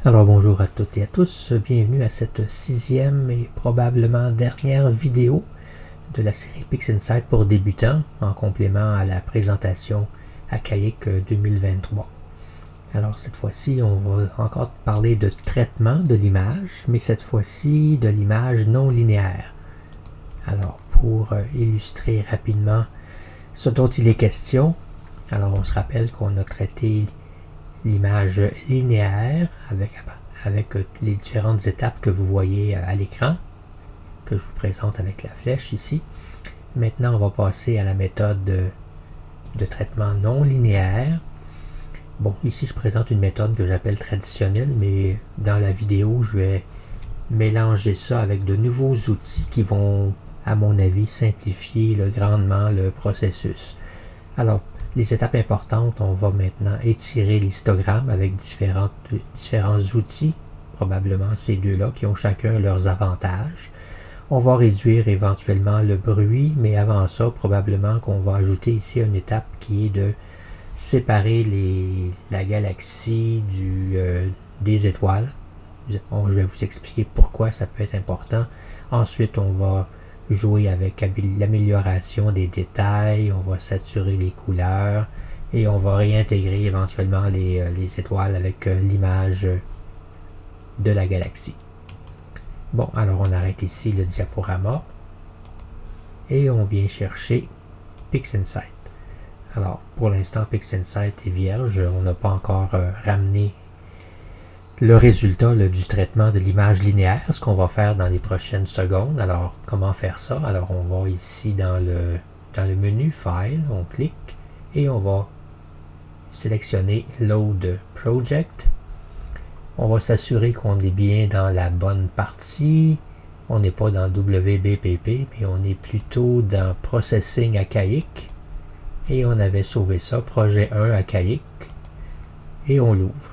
Alors bonjour à toutes et à tous, bienvenue à cette sixième et probablement dernière vidéo de la série PixInsight pour débutants en complément à la présentation Achaïc 2023. Alors cette fois-ci on va encore parler de traitement de l'image, mais cette fois-ci de l'image non linéaire. Alors pour illustrer rapidement ce dont il est question, alors on se rappelle qu'on a traité l'image linéaire avec les différentes étapes que vous voyez à l'écran, que je vous présente avec la flèche ici. Maintenant, on va passer à la méthode de traitement non linéaire. Bon, ici, je présente une méthode que j'appelle traditionnelle, mais dans la vidéo, je vais mélanger ça avec de nouveaux outils qui vont, à mon avis, simplifier grandement le processus. Alors, les étapes importantes, on va maintenant étirer l'histogramme avec différents outils, probablement ces deux-là, qui ont chacun leurs avantages. On va réduire éventuellement le bruit, mais avant ça, probablement qu'on va ajouter ici une étape qui est de séparer la galaxie des étoiles. Je vais vous expliquer pourquoi ça peut être important. Ensuite, on va jouer avec l'amélioration des détails, on va saturer les couleurs et on va réintégrer éventuellement les étoiles avec l'image de la galaxie. Bon, alors on arrête ici le diaporama et on vient chercher PixInsight. Alors, pour l'instant, PixInsight est vierge, on n'a pas encore ramené le résultat du traitement de l'image linéaire, ce qu'on va faire dans les prochaines secondes. Alors, comment faire ça? Alors, on va ici dans le menu File, on clique et on va sélectionner Load Project. On va s'assurer qu'on est bien dans la bonne partie. On n'est pas dans WBPP, mais on est plutôt dans Processing Achaïc. Et on avait sauvé ça, Projet 1 Achaïc. Et on l'ouvre.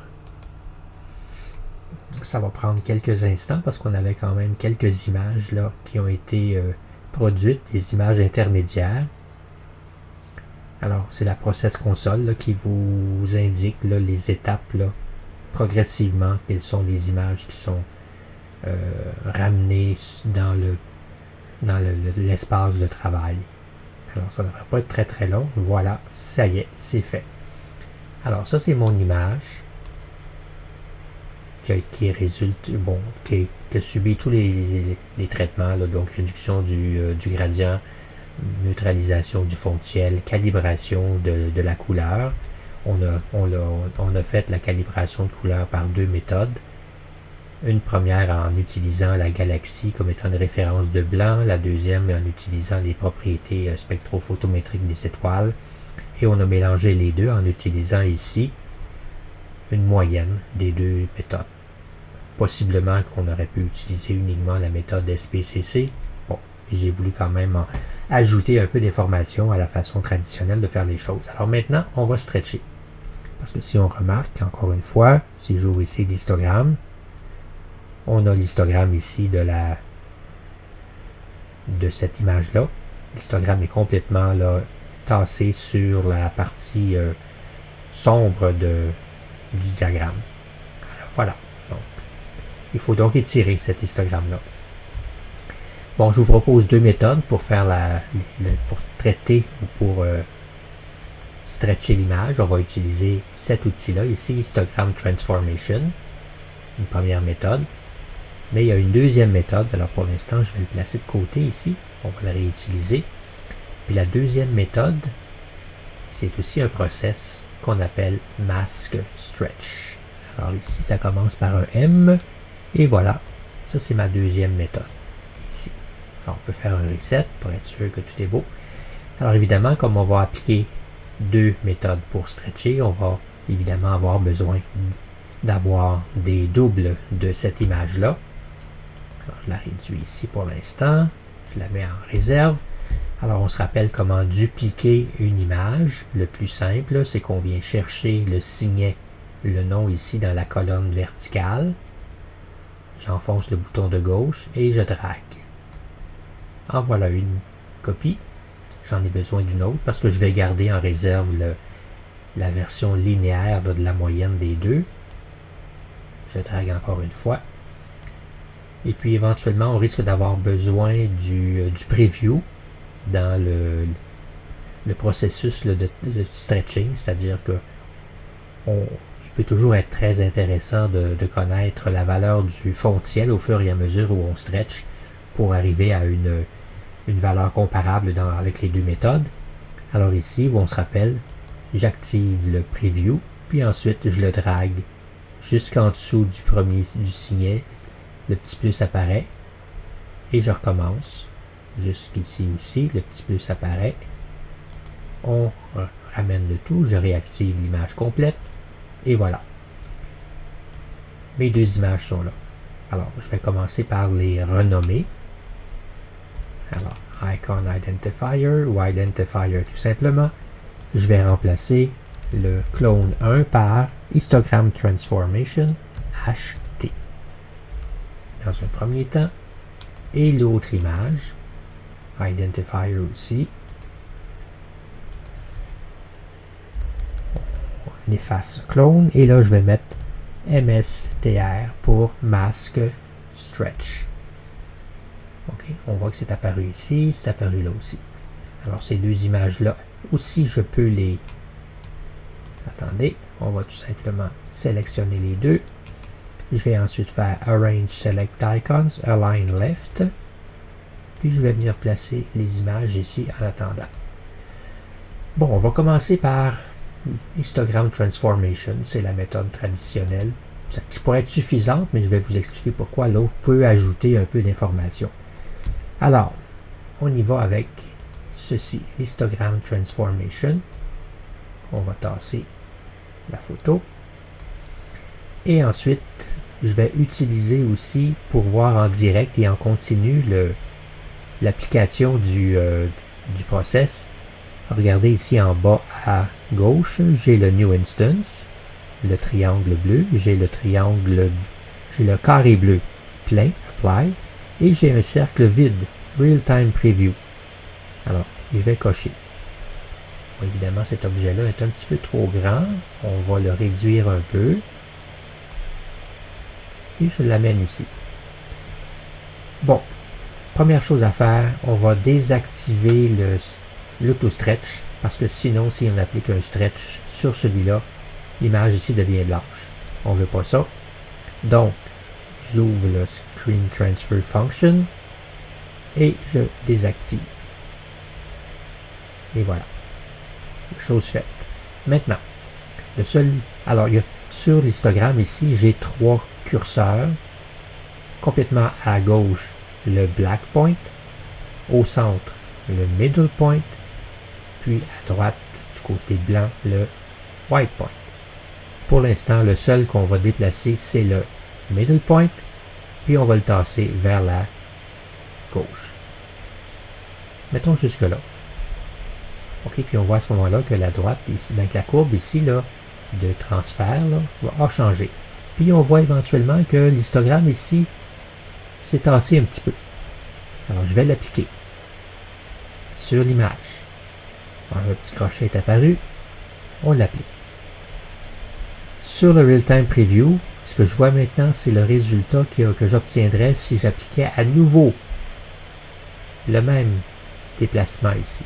Ça va prendre quelques instants parce qu'on avait quand même quelques images là qui ont été produites, des images intermédiaires. Alors, c'est la Process Console là, qui vous indique là, les étapes là, progressivement, quelles sont les images qui sont ramenées dans l'espace de travail. Alors, ça ne devrait pas être très très long. Voilà, ça y est, c'est fait. Alors, ça, c'est mon image qui résulte, bon, qui a subi tous les traitements, là, donc réduction du gradient, neutralisation du fond de ciel, calibration de la couleur. On a fait la calibration de couleur par deux méthodes. Une première en utilisant la galaxie comme étant une référence de blanc, la deuxième en utilisant les propriétés spectrophotométriques des étoiles. Et on a mélangé les deux en utilisant ici une moyenne des deux méthodes. Possiblement qu'on aurait pu utiliser uniquement la méthode SPCC. Bon, j'ai voulu quand même ajouter un peu d'informations à la façon traditionnelle de faire les choses. Alors maintenant, on va stretcher. Parce que si on remarque, encore une fois, si j'ouvre ici l'histogramme, on a l'histogramme ici de cette image-là. L'histogramme est complètement là, tassé sur la partie sombre du diagramme. Alors voilà. Donc, il faut donc étirer cet histogramme-là. Bon, je vous propose deux méthodes pour faire pour traiter ou pour stretcher l'image. On va utiliser cet outil-là, ici, Histogram Transformation, une première méthode. Mais il y a une deuxième méthode. Alors pour l'instant, je vais le placer de côté ici. On va le réutiliser. Puis la deuxième méthode, c'est aussi un process qu'on appelle Mask Stretch. Alors ici, ça commence par un M. Et voilà, ça c'est ma deuxième méthode, ici. Alors on peut faire un reset pour être sûr que tout est beau. Alors évidemment, comme on va appliquer deux méthodes pour stretcher, on va évidemment avoir besoin d'avoir des doubles de cette image-là. Alors je la réduis ici pour l'instant, je la mets en réserve. Alors on se rappelle comment dupliquer une image. Le plus simple, c'est qu'on vient chercher le signet, le nom ici dans la colonne verticale. J'enfonce le bouton de gauche et je drague. En voilà une copie. J'en ai besoin d'une autre parce que je vais garder en réserve la version linéaire là, de la moyenne des deux. je drague encore une fois. Et puis éventuellement, on risque d'avoir besoin du preview dans le processus de stretching, c'est-à-dire que il peut toujours être très intéressant de connaître la valeur du fond de ciel au fur et à mesure où on stretch pour arriver à une valeur comparable avec les deux méthodes. Alors ici, où on se rappelle, j'active le preview, puis ensuite je le drague jusqu'en dessous du signet, le petit plus apparaît, et je recommence jusqu'ici aussi, le petit plus apparaît, on ramène le tout, je réactive l'image complète, et voilà. Mes deux images sont là. Alors, je vais commencer par les renommer. Alors, Icon Identifier ou Identifier tout simplement. Je vais remplacer le clone 1 par Histogram Transformation HT. Dans un premier temps. Et l'autre image, Identifier aussi. On efface clone et là je vais mettre MSTR pour Mask Stretch. Ok, on voit que c'est apparu ici, c'est apparu là aussi. Alors ces deux images-là aussi, je peux les... Attendez, on va tout simplement sélectionner les deux. Je vais ensuite faire Arrange Select Icons, Align Left. Puis je vais venir placer les images ici en attendant. Bon, on va commencer par Histogram Transformation, c'est la méthode traditionnelle. Ça pourrait être suffisante, mais je vais vous expliquer pourquoi l'autre peut ajouter un peu d'informations. Alors, on y va avec ceci, Histogram Transformation. On va tasser la photo. Et ensuite, je vais utiliser aussi pour voir en direct et en continu l'application du process. Regardez ici en bas à gauche, j'ai le New Instance, le triangle bleu, j'ai le carré bleu plein, Apply, et j'ai un cercle vide, Real Time Preview. Alors, je vais cocher. Bon, évidemment, cet objet-là est un petit peu trop grand. On va le réduire un peu. Et je l'amène ici. Bon, première chose à faire, on va désactiver l'auto-stretch, parce que sinon, si on applique un stretch sur celui-là, l'image ici devient blanche. On ne veut pas ça. Donc, j'ouvre le Screen Transfer Function et je désactive. Et voilà. Chose faite. Maintenant, alors, sur l'histogramme ici, j'ai 3 curseurs. Complètement à gauche, le black point. Au centre, le middle point. Puis à droite, du côté blanc, le white point. Pour l'instant, le seul qu'on va déplacer, c'est le middle point. Puis on va le tasser vers la gauche. Mettons jusque-là. OK, puis on voit à ce moment-là que la droite, ici, donc la courbe ici, là, de transfert, là, va changer. Puis on voit éventuellement que l'histogramme ici s'est tassé un petit peu. Alors je vais l'appliquer sur l'image. Un petit crochet est apparu, on l'applique. Sur le Real-Time Preview, ce que je vois maintenant, c'est le résultat que j'obtiendrais si j'appliquais à nouveau le même déplacement ici.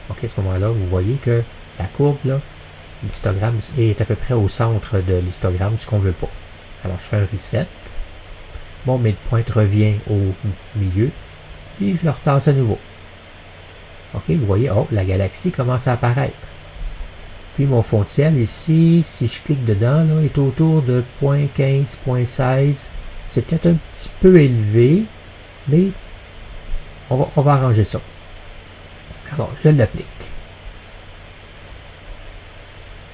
Donc à ce moment-là, vous voyez que la courbe, là, l'histogramme est à peu près au centre de l'histogramme, ce qu'on ne veut pas. Alors je fais un reset. Mon midpoint revient au milieu. Et je le retasse à nouveau. OK, vous voyez, oh, la galaxie commence à apparaître. Puis mon fond de ciel ici, si je clique dedans, là, est autour de 0.15, 0.16. C'est peut-être un petit peu élevé, mais on va arranger ça. Alors, je l'applique.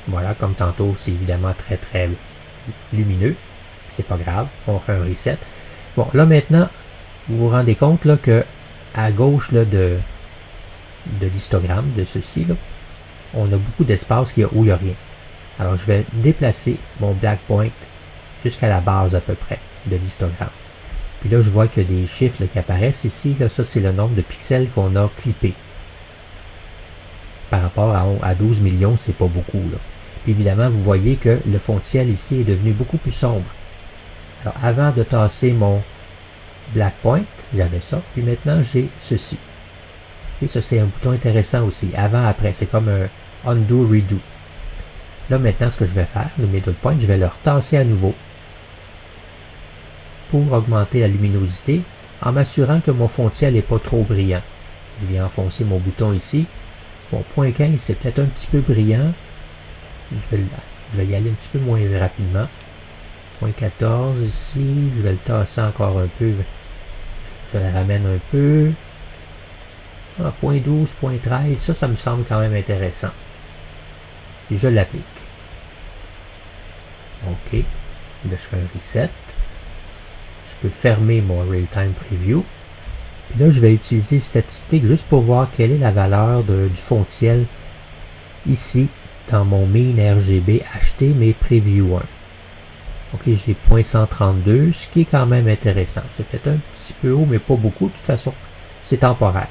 Voilà, comme tantôt, c'est évidemment très très lumineux. C'est pas grave, on fait un reset. Bon, là maintenant, vous vous rendez compte là, que à gauche là, de l'histogramme, de ceci, là, on a beaucoup d'espace où il n'y a rien. Alors, je vais déplacer mon black point jusqu'à la base à peu près de l'histogramme. Puis là, je vois que des chiffres là, qui apparaissent ici. Là, ça, c'est le nombre de pixels qu'on a clippés. Par rapport à 12 millions, c'est pas beaucoup. Là. Puis évidemment, vous voyez que le fond de ciel ici est devenu beaucoup plus sombre. Alors, avant de tasser mon black point, j'avais ça, puis maintenant j'ai ceci. Et ça, c'est un bouton intéressant aussi. Avant, après, c'est comme un undo, redo. Là, maintenant, ce que je vais faire, le middle point, je vais le retasser à nouveau pour augmenter la luminosité en m'assurant que mon fond de ciel n'est pas trop brillant. Je viens enfoncer mon bouton ici. Bon, point 15, c'est peut-être un petit peu brillant. Je vais y aller un petit peu moins rapidement. Point 14 ici, je vais le tasser encore un peu. Je le ramène un peu. Ah, point 12, point 13, ça me semble quand même intéressant. Et je l'applique. OK. Là, je fais un reset. Je peux fermer mon Real-Time Preview. Puis là, je vais utiliser statistique juste pour voir quelle est la valeur du fond de ciel ici dans mon Mean RGB acheté, mais Preview 1. OK, j'ai 0.132, ce qui est quand même intéressant. C'est peut-être un petit peu haut, mais pas beaucoup. De toute façon, c'est temporaire.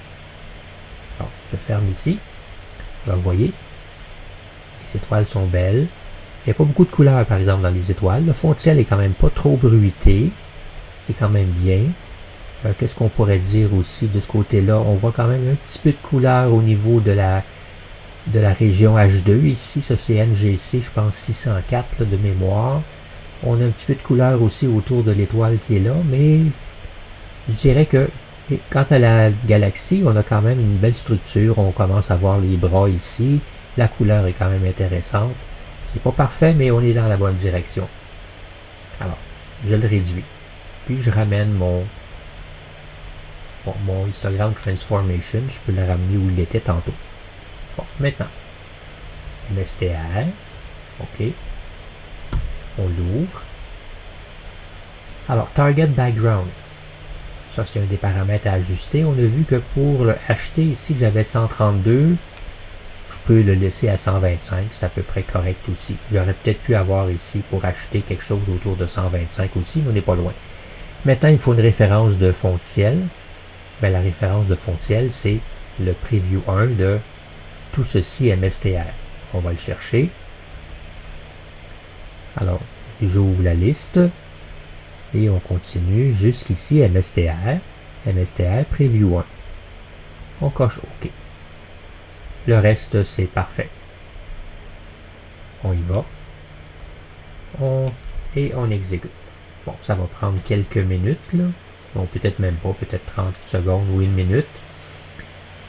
Alors, je ferme ici. Alors, vous voyez, les étoiles sont belles. Il n'y a pas beaucoup de couleurs, par exemple, dans les étoiles. Le fond de ciel est quand même pas trop bruité. C'est quand même bien. Qu'est-ce qu'on pourrait dire aussi de ce côté-là? On voit quand même un petit peu de couleur au niveau de la région H2. Ici, ça c'est NGC, je pense 604 là, de mémoire. On a un petit peu de couleur aussi autour de l'étoile qui est là, mais je dirais que quant à la galaxie, on a quand même une belle structure. On commence à voir les bras ici. La couleur est quand même intéressante. C'est pas parfait, mais on est dans la bonne direction. Alors, je le réduis. Puis je ramène mon histogram transformation. Je peux le ramener où il était tantôt. Bon, maintenant, MSTR. OK. On l'ouvre. Alors, Target Background. Ça, c'est un des paramètres à ajuster. On a vu que pour le acheter ici, j'avais 132. Je peux le laisser à 125. C'est à peu près correct aussi. J'aurais peut-être pu avoir ici pour acheter quelque chose autour de 125 aussi, mais on n'est pas loin. Maintenant, il faut une référence de fond de ciel. Bien, la référence de fond de ciel, c'est le Preview 1 de tout ceci MSTR. On va le chercher. Alors, j'ouvre la liste et on continue jusqu'ici MSTR Preview 1. On coche OK. Le reste, c'est parfait. On y va. Et on exécute. Bon, ça va prendre quelques minutes, là. Bon, peut-être même pas, peut-être 30 secondes ou une minute.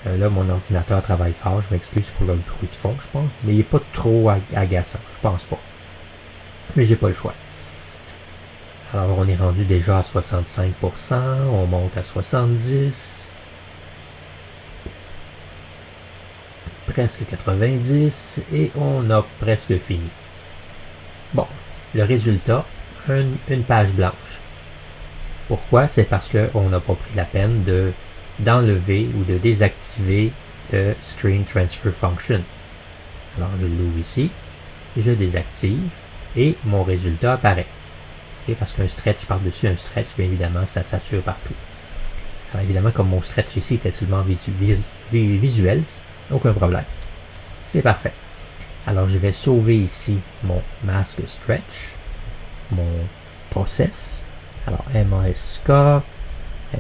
Là, mon ordinateur travaille fort. Je m'excuse pour le bruit de fond, je pense. Mais il n'est pas trop agaçant, je pense pas. Mais j'ai pas le choix. Alors, on est rendu déjà à 65%. On monte à 70%. Presque 90%. Et on a presque fini. Bon, le résultat, une page blanche. Pourquoi? C'est parce qu'on n'a pas pris la peine d'enlever ou de désactiver le Screen Transfer Function. Alors, je l'ouvre ici, je désactive et mon résultat apparaît. Et parce qu'un stretch par-dessus un stretch, bien évidemment, ça sature partout. Alors, évidemment, comme mon stretch ici était seulement visuel, aucun problème. C'est parfait. Alors, je vais sauver ici mon mask stretch, mon process. Alors, MASK,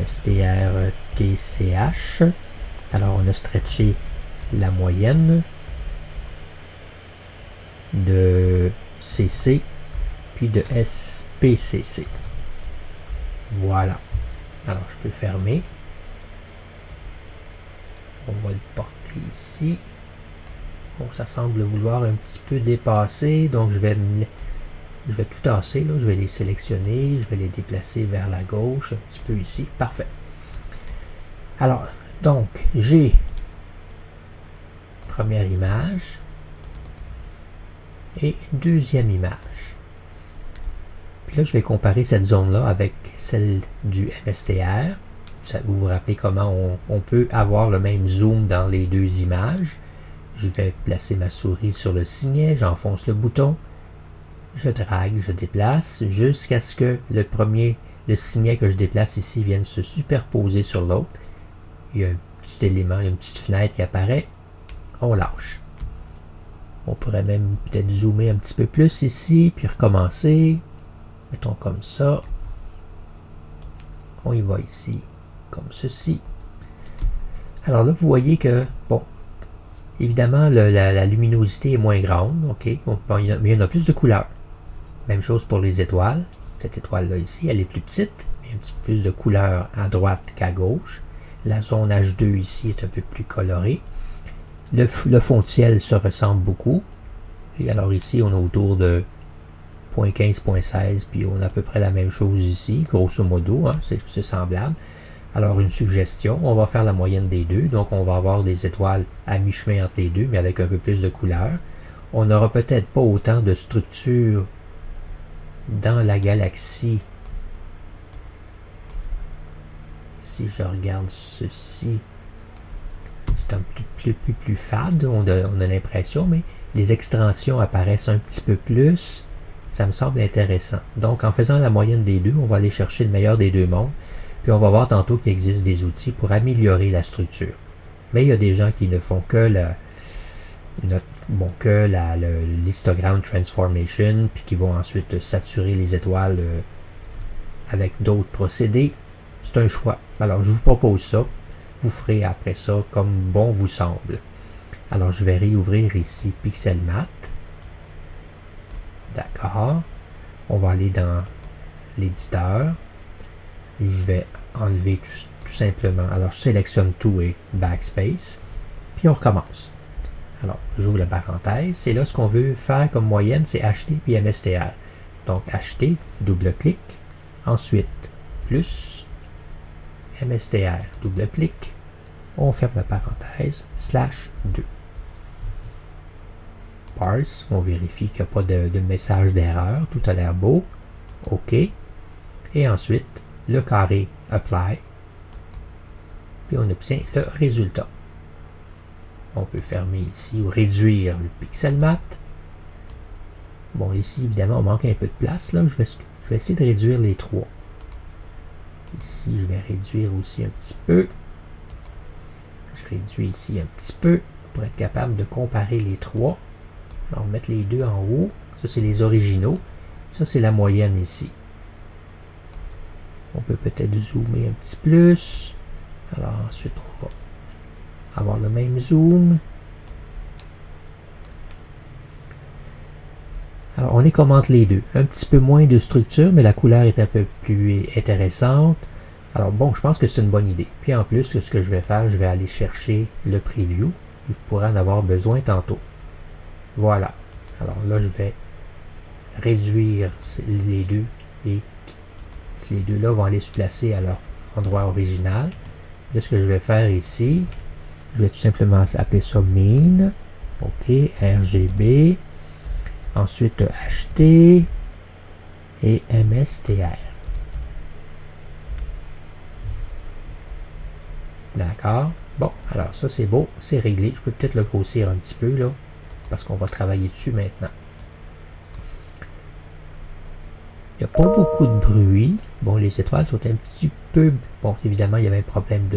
STRTCH. Alors, on a stretché la moyenne de CC, puis de SPCC. Voilà. Alors, je peux fermer. On va le porter ici. Bon, ça semble vouloir un petit peu dépasser, donc je vais tout tasser, là. Je vais les sélectionner, je vais les déplacer vers la gauche, un petit peu ici. Parfait. Alors, donc, j'ai première image et deuxième image. Puis là, je vais comparer cette zone-là avec celle du MSTR. Vous vous rappelez comment on peut avoir le même zoom dans les deux images. Je vais placer ma souris sur le signet, j'enfonce le bouton, je drague, je déplace jusqu'à ce que le signet que je déplace ici vienne se superposer sur l'autre. Il y a un petit élément, une petite fenêtre qui apparaît. On lâche. On pourrait même peut-être zoomer un petit peu plus ici, puis recommencer. Mettons comme ça. On y va ici, comme ceci. Alors là, vous voyez que, bon, évidemment, la luminosité est moins grande, ok, mais il y en a plus de couleurs. Même chose pour les étoiles. Cette étoile-là ici, elle est plus petite, mais un petit peu plus de couleurs à droite qu'à gauche. La zone H2 ici est un peu plus colorée. Le fond de ciel se ressemble beaucoup. Et alors ici, on est autour de 0.15, 0.16, puis on a à peu près la même chose ici, grosso modo, hein, c'est semblable. Alors une suggestion, on va faire la moyenne des deux, donc on va avoir des étoiles à mi-chemin entre les deux, mais avec un peu plus de couleurs. On n'aura peut-être pas autant de structures dans la galaxie. Si je regarde ceci, c'est un plus fade, on a l'impression, mais les extensions apparaissent un petit peu plus. Ça me semble intéressant. Donc, en faisant la moyenne des deux, on va aller chercher le meilleur des deux mondes. Puis on va voir tantôt qu'il existe des outils pour améliorer la structure. Mais il y a des gens qui ne font que l'histogramme transformation, puis qui vont ensuite saturer les étoiles avec d'autres procédés. C'est un choix. Alors, je vous propose ça. Vous ferez après ça comme bon vous semble. Alors, je vais réouvrir ici Pixelmatte. D'accord. On va aller dans l'éditeur. Je vais enlever tout simplement. Alors, je sélectionne tout et backspace. Puis on recommence. Alors, j'ouvre la parenthèse. Et là, ce qu'on veut faire comme moyenne, c'est HT puis MSTR. Donc, HT, double-clic. Ensuite, plus MSTR, double-clic. On ferme la parenthèse, /2. Parse, on vérifie qu'il n'y a pas de message d'erreur. Tout a l'air beau. OK. Et ensuite, le carré Apply. Puis on obtient le résultat. On peut fermer ici ou réduire le Pixelmatte. Bon, ici, évidemment, on manque un peu de place. Là. Je vais essayer de réduire les trois. Ici, je vais réduire aussi un petit peu. Je réduis ici un petit peu pour être capable de comparer les trois. Alors, mettre les deux en haut. Ça, c'est les originaux. Ça, c'est la moyenne ici. On peut peut-être zoomer un petit plus. Alors, ensuite, on va avoir le même zoom. Alors, on est comme entre les deux. Un petit peu moins de structure, mais la couleur est un peu plus intéressante. Alors, bon, je pense que c'est une bonne idée. Puis en plus, ce que je vais faire, je vais aller chercher le preview. Je pourrais en avoir besoin tantôt. Voilà. Alors là, je vais réduire les deux et les deux-là vont aller se placer à leur endroit original. Là, ce que je vais faire ici, je vais tout simplement appeler ça mean. OK, RGB. Ensuite, HT et MSTR. D'accord. Bon, alors ça c'est beau, c'est réglé. Je peux peut-être le grossir un petit peu là, parce qu'on va travailler dessus maintenant. Il n'y a pas beaucoup de bruit. Bon, les étoiles sont un petit peu... Bon, évidemment, il y avait un problème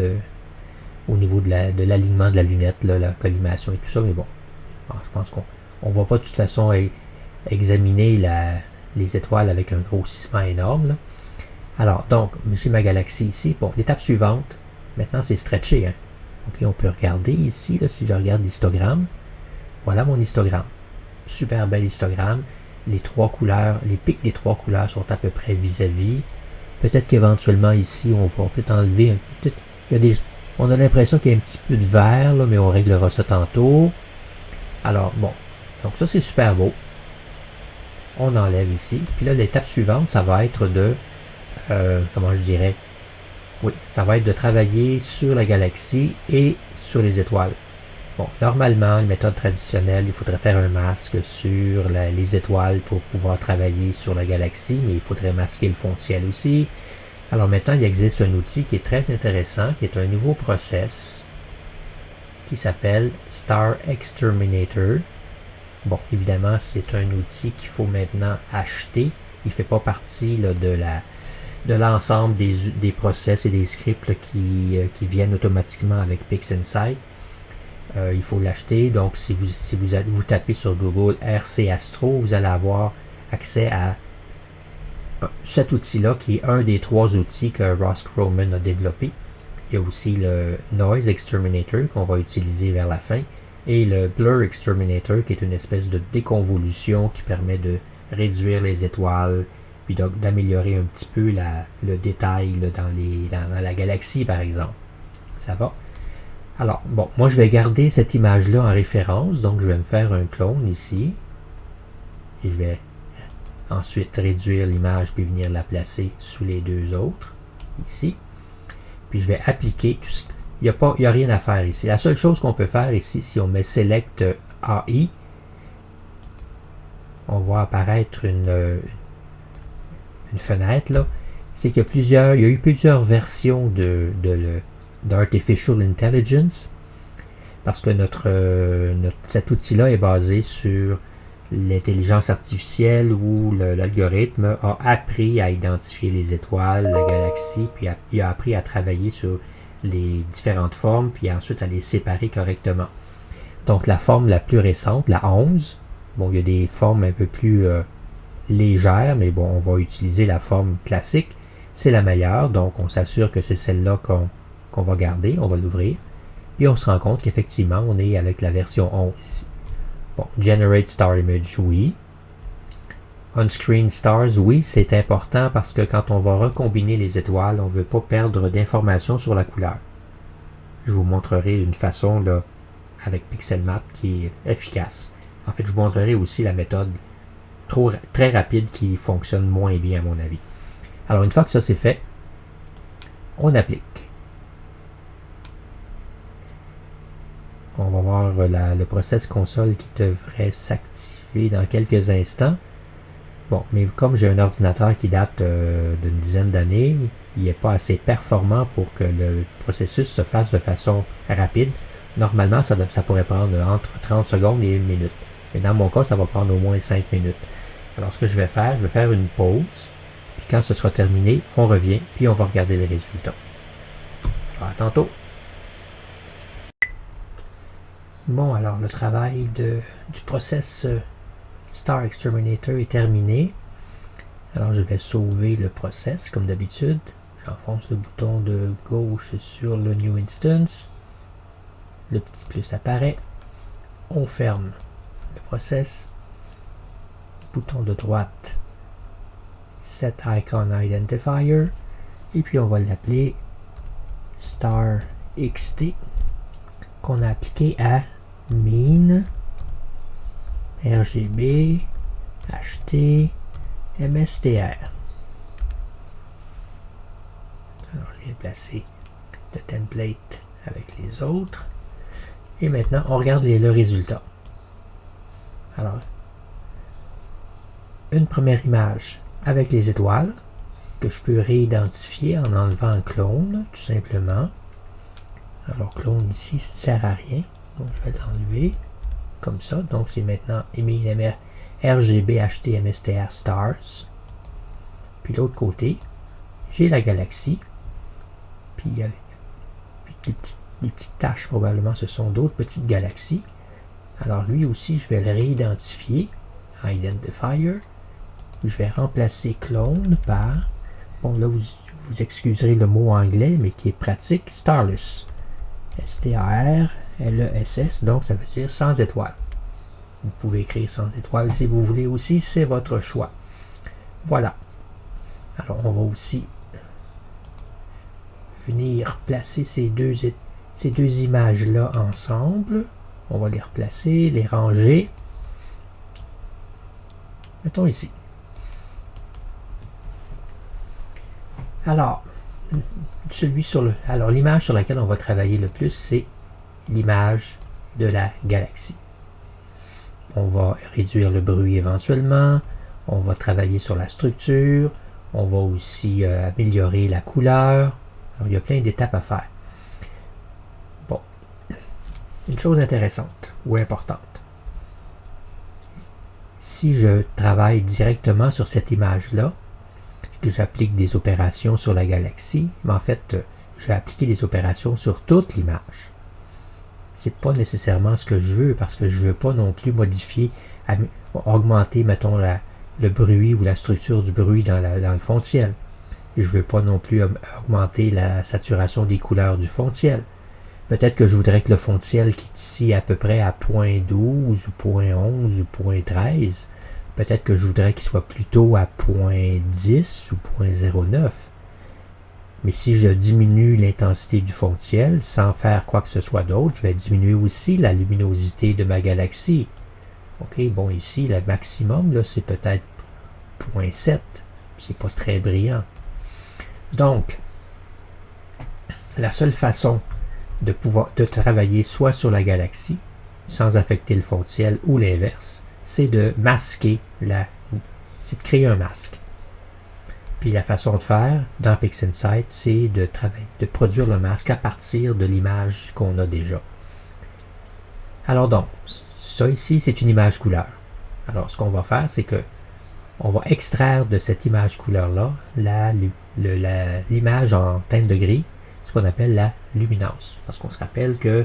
au niveau de l'alignement de la lunette, là, la collimation et tout ça, mais bon. Alors, je pense qu'on ne va pas de toute façon examiner les étoiles avec un grossissement énorme. Là. Alors, donc, j'ai ma galaxie ici. Bon, l'étape suivante, maintenant, c'est stretcher. Hein. OK, on peut regarder ici, là, si je regarde l'histogramme. Voilà mon histogramme. Super bel histogramme. Les trois couleurs, les pics des trois couleurs sont à peu près vis-à-vis. Peut-être qu'éventuellement ici, on va peut-être enlever on a l'impression qu'il y a un petit peu de vert, là, mais on réglera ça tantôt. Alors, bon. Donc ça, c'est super beau. On enlève ici. Puis là, l'étape suivante, ça va être de... comment je dirais? Oui, ça va être de travailler sur la galaxie et sur les étoiles. Bon, normalement, la méthode traditionnelle, il faudrait faire un masque sur les étoiles pour pouvoir travailler sur la galaxie, mais il faudrait masquer le fond de ciel aussi. Alors maintenant, il existe un outil qui est très intéressant, qui est un nouveau process qui s'appelle Star Exterminator. Bon, évidemment, c'est un outil qu'il faut maintenant acheter. Il ne fait pas partie là, de l'ensemble des process et des scripts là, qui viennent automatiquement avec PixInsight. Il faut l'acheter. Donc, si vous tapez sur Google RC Astro, vous allez avoir accès à cet outil-là qui est un des 3 outils que Ross Crowman a développé. Il y a aussi le Noise Exterminator qu'on va utiliser vers la fin et le Blur Exterminator qui est une espèce de déconvolution qui permet de réduire les étoiles puis d'améliorer un petit peu le détail là, dans la galaxie par exemple. Ça va? Alors, bon, moi je vais garder cette image-là en référence, donc je vais me faire un clone ici. Et je vais ensuite réduire l'image puis venir la placer sous les 2 autres, ici. Puis je vais appliquer tout ce... Il n'y a rien à faire ici. La seule chose qu'on peut faire ici, si on met Select AI, on va apparaître une fenêtre là. C'est qu'il y a eu plusieurs versions d'Artificial Intelligence parce que cet outil-là est basé sur l'intelligence artificielle où l'algorithme a appris à identifier les étoiles, la galaxie, puis il a appris à travailler sur les différentes formes, puis ensuite à les séparer correctement. Donc la forme la plus récente, la 11, bon, il y a des formes un peu plus légères, mais bon, on va utiliser la forme classique, c'est la meilleure, donc on s'assure que c'est celle-là qu'on va garder, on va l'ouvrir, puis on se rend compte qu'effectivement, on est avec la version 11 ici. Bon, Generate Star Image, oui. On-Screen Stars, oui, c'est important parce que quand on va recombiner les étoiles, on ne veut pas perdre d'informations sur la couleur. Je vous montrerai une façon là, avec Pixelmap qui est efficace. En fait, je vous montrerai aussi la méthode très rapide qui fonctionne moins bien à mon avis. Alors, une fois que ça c'est fait, on applique. On va voir le process console qui devrait s'activer dans quelques instants. Bon, mais comme j'ai un ordinateur qui date d'une dizaine d'années, il n'est pas assez performant pour que le processus se fasse de façon rapide. Normalement, ça pourrait prendre entre 30 secondes et 1 minute. Mais dans mon cas, ça va prendre au moins 5 minutes. Alors, ce que je vais faire une pause. Puis quand ce sera terminé, on revient, puis on va regarder les résultats. Alors, à tantôt. Bon, alors le travail du process Star Exterminator est terminé. Alors je vais sauver le process comme d'habitude. J'enfonce le bouton de gauche sur le New Instance. Le petit plus apparaît. On ferme le process. Bouton de droite Set Icon Identifier. Et puis on va l'appeler Star XT qu'on a appliqué à Mean, RGB, HT, MSTR. Alors je viens placer le template avec les autres. Et maintenant, on regarde le résultat. Alors, une première image avec les étoiles que je peux réidentifier en enlevant un clone, tout simplement. Alors, clone ici, ça ne sert à rien. Donc, je vais l'enlever comme ça. Donc, c'est maintenant EMI RGB HT MSTR Stars. Puis, l'autre côté, j'ai la galaxie. Puis, les petites taches, probablement, ce sont d'autres petites galaxies. Alors, lui aussi, je vais le réidentifier. Identifier. Je vais remplacer clone par, bon, là, vous excuserez le mot anglais, mais qui est pratique, Starless. S-T-A-R-L-E-S-S, donc ça veut dire sans étoiles. Vous pouvez écrire sans étoiles si vous voulez aussi, c'est votre choix. Voilà. Alors, on va aussi venir placer ces deux images-là ensemble. On va les replacer, les ranger. Mettons ici. Alors, l'image sur laquelle on va travailler le plus, c'est l'image de la galaxie. On va réduire le bruit éventuellement, on va travailler sur la structure, on va aussi améliorer la couleur. Alors, il y a plein d'étapes à faire. Bon, une chose intéressante ou importante. Si je travaille directement sur cette image-là, que j'applique des opérations sur la galaxie, mais en fait, je vais appliquer des opérations sur toute l'image. C'est pas nécessairement ce que je veux, parce que je veux pas non plus modifier, augmenter, mettons, le bruit ou la structure du bruit dans le fond de ciel. Et je ne veux pas non plus augmenter la saturation des couleurs du fond de ciel. Peut-être que je voudrais que le fond de ciel qui est ici à peu près à 0.12 ou 0.11 ou 0.13, peut-être que je voudrais qu'il soit plutôt à 0.10 ou 0.09. Mais si je diminue l'intensité du fond de ciel sans faire quoi que ce soit d'autre, je vais diminuer aussi la luminosité de ma galaxie. Ok, bon ici, le maximum, là, c'est peut-être 0.7. C'est pas très brillant. Donc, la seule façon de travailler soit sur la galaxie, sans affecter le fond de ciel, ou l'inverse, c'est de masquer c'est de créer un masque. Puis la façon de faire dans PixInsight, c'est de produire le masque à partir de l'image qu'on a déjà. Alors donc, ça ici, c'est une image couleur. Alors ce qu'on va faire, c'est que on va extraire de cette image couleur-là l'image en teinte de gris, ce qu'on appelle la luminance. Parce qu'on se rappelle que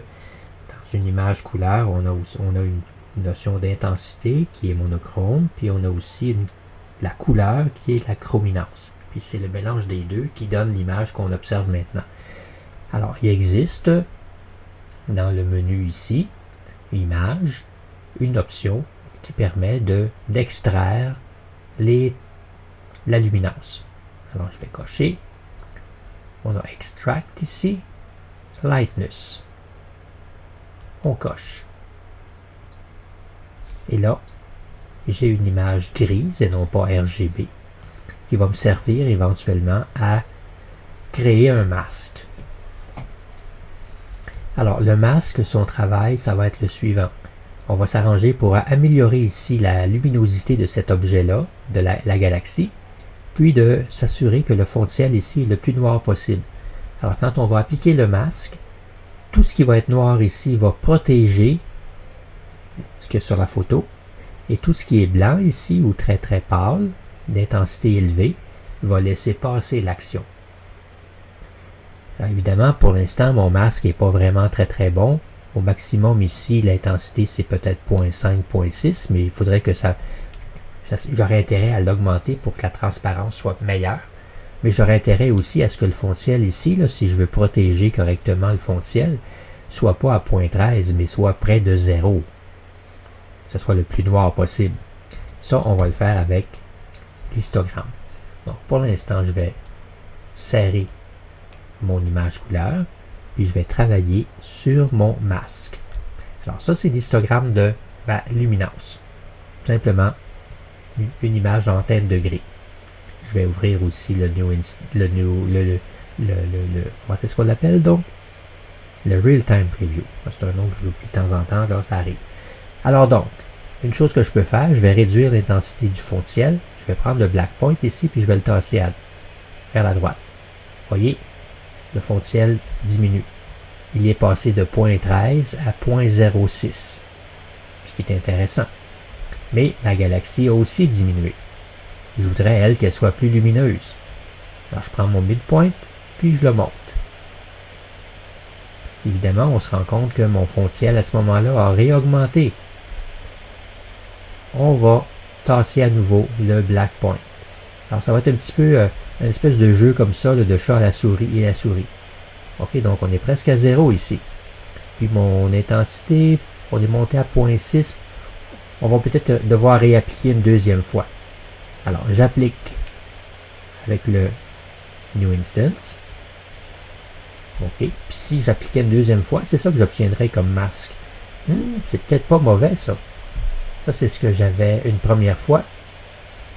dans une image couleur, on a une notion d'intensité qui est monochrome, puis on a aussi la couleur qui est la chrominance. Puis c'est le mélange des deux qui donne l'image qu'on observe maintenant. Alors, il existe dans le menu ici, Image, une option qui permet d'extraire la luminance. Alors, je vais cocher. On a Extract ici, Lightness. On coche. Et là, j'ai une image grise et non pas RGB qui va me servir éventuellement à créer un masque. Alors, le masque, son travail, ça va être le suivant. On va s'arranger pour améliorer ici la luminosité de cet objet-là, de la galaxie, puis de s'assurer que le fond de ciel ici est le plus noir possible. Alors, quand on va appliquer le masque, tout ce qui va être noir ici va protéger ce qu'il y a sur la photo, et tout ce qui est blanc ici, ou très très pâle, d'intensité élevée, va laisser passer l'action. Évidemment, pour l'instant, mon masque n'est pas vraiment très très bon. Au maximum ici, l'intensité c'est peut-être 0.5, 0.6, mais il faudrait que j'aurais intérêt à l'augmenter pour que la transparence soit meilleure. Mais j'aurais intérêt aussi à ce que le fond de ciel ici, là, si je veux protéger correctement le fond de ciel, soit pas à 0.13, mais soit près de 0. Que ce soit le plus noir possible. Ça, on va le faire avec l'histogramme. Donc, pour l'instant, je vais serrer mon image couleur, puis je vais travailler sur mon masque. Alors, ça, c'est l'histogramme de ma luminance. Simplement, une image en teinte de gris. Je vais ouvrir aussi comment est-ce qu'on l'appelle donc? Le Real-Time Preview. C'est un nom que j'oublie de temps en temps, là, ça arrive. Alors donc, une chose que je peux faire, je vais réduire l'intensité du fond de ciel. Je vais prendre le black point ici, puis je vais le tasser vers la droite. Vous voyez, le fond de ciel diminue. Il est passé de 0.13 à 0.06, ce qui est intéressant. Mais la galaxie a aussi diminué. Je voudrais, elle, qu'elle soit plus lumineuse. Alors, je prends mon midpoint, puis je le monte. Évidemment, on se rend compte que mon fond de ciel, à ce moment-là, a réaugmenté. On va tasser à nouveau le black point. Alors, ça va être un petit peu une espèce de jeu comme ça, là, de chat à la souris et la souris. Ok, donc on est presque à 0 ici. Puis mon intensité, on est monté à 0.6. On va peut-être devoir réappliquer une deuxième fois. Alors, j'applique avec le New Instance. Ok, puis si j'appliquais une deuxième fois, c'est ça que j'obtiendrais comme masque. C'est peut-être pas mauvais, ça. Ça, c'est ce que j'avais une première fois.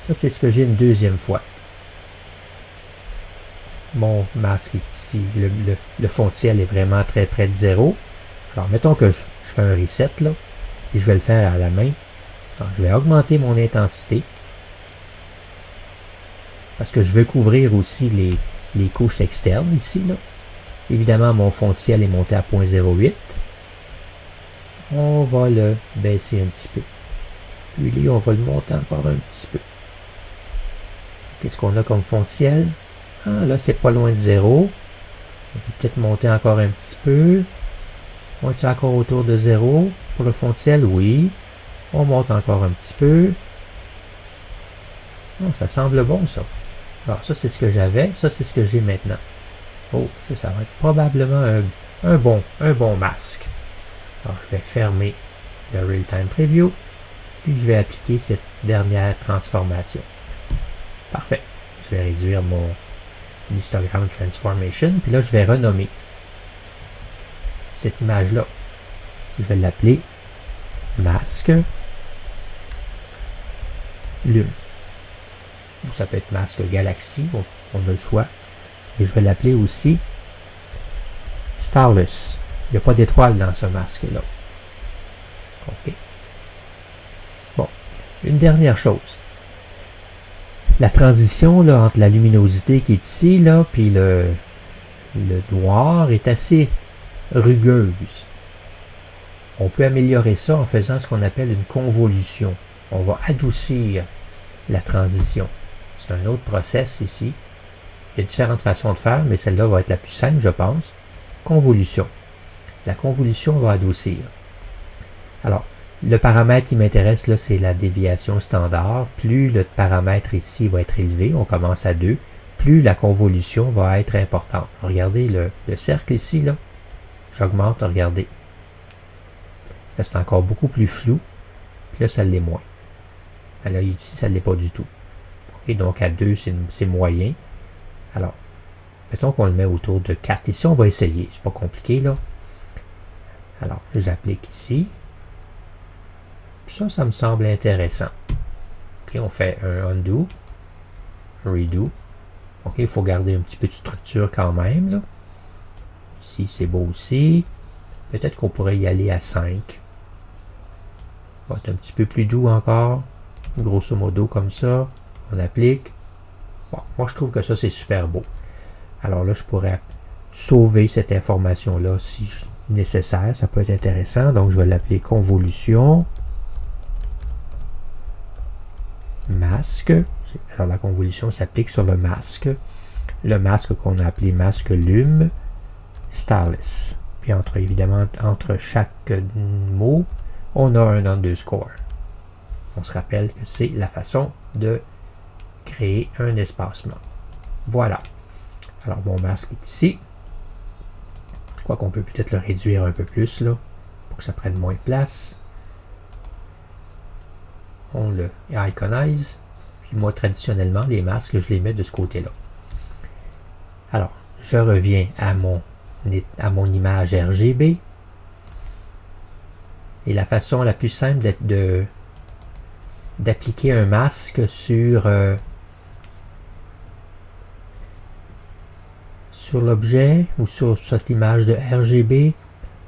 Ça, c'est ce que j'ai une deuxième fois. Mon masque est ici. Le fond de ciel est vraiment très près de 0. Alors, mettons que je fais un reset, là. Et je vais le faire à la main. Alors, je vais augmenter mon intensité. Parce que je veux couvrir aussi les couches externes ici, là. Évidemment, mon fond de ciel est monté à 0.08. On va le baisser un petit peu. Puis lui, on va le monter encore un petit peu. Qu'est-ce qu'on a comme fond de ciel? Ah, là, c'est pas loin de 0. On peut peut-être monter encore un petit peu. On est encore autour de 0 pour le fond de ciel? Oui. On monte encore un petit peu. Oh, ça semble bon, ça. Alors, ça, c'est ce que j'avais. Ça, c'est ce que j'ai maintenant. Oh, ça va être probablement un bon masque. Alors, je vais fermer le Real-Time Preview. Puis, je vais appliquer cette dernière transformation. Parfait. Je vais réduire mon histogram transformation. Puis là, je vais renommer cette image-là. Je vais l'appeler masque Lume. Ou ça peut être masque Galaxy. On a le choix. Et je vais l'appeler aussi Starless. Il n'y a pas d'étoile dans ce masque-là. OK. Bon. Une dernière chose. La transition là, entre la luminosité qui est ici, là, puis le noir est assez rugueuse. On peut améliorer ça en faisant ce qu'on appelle une convolution. On va adoucir la transition. C'est un autre process ici. Il y a différentes façons de faire, mais celle-là va être la plus simple, je pense. Convolution. La convolution va adoucir. Alors, le paramètre qui m'intéresse, là, c'est la déviation standard. Plus le paramètre ici va être élevé, on commence à 2, plus la convolution va être importante. Regardez le cercle ici, là. J'augmente, regardez. Là, c'est encore beaucoup plus flou. Puis là, ça l'est moins. Là, ici, ça ne l'est pas du tout. Et donc, à 2, c'est moyen. Alors, mettons qu'on le met autour de 4. Ici, on va essayer. C'est pas compliqué, là. Alors, j'applique ici. Puis ça me semble intéressant. OK, on fait un undo. Redo. OK, il faut garder un petit peu de structure quand même, là. Ici, c'est beau aussi. Peut-être qu'on pourrait y aller à 5. On va être un petit peu plus doux encore. Grosso modo, comme ça. On applique. Bon, moi, je trouve que ça, c'est super beau. Alors là, je pourrais sauver cette information-là si nécessaire. Ça peut être intéressant. Donc, je vais l'appeler convolution. Masque. Alors, la convolution s'applique sur le masque. Le masque qu'on a appelé masque Lume. Starless. Puis, évidemment, entre chaque mot, on a un underscore. On se rappelle que c'est la façon de créer un espacement. Voilà. Alors, mon masque est ici. Quoi qu'on peut peut-être le réduire un peu plus, là, pour que ça prenne moins de place. On le iconise. Puis moi, traditionnellement, les masques, je les mets de ce côté-là. Alors, je reviens à mon image RGB. Et la façon la plus simple d'appliquer un masque sur l'objet ou sur cette image de RGB.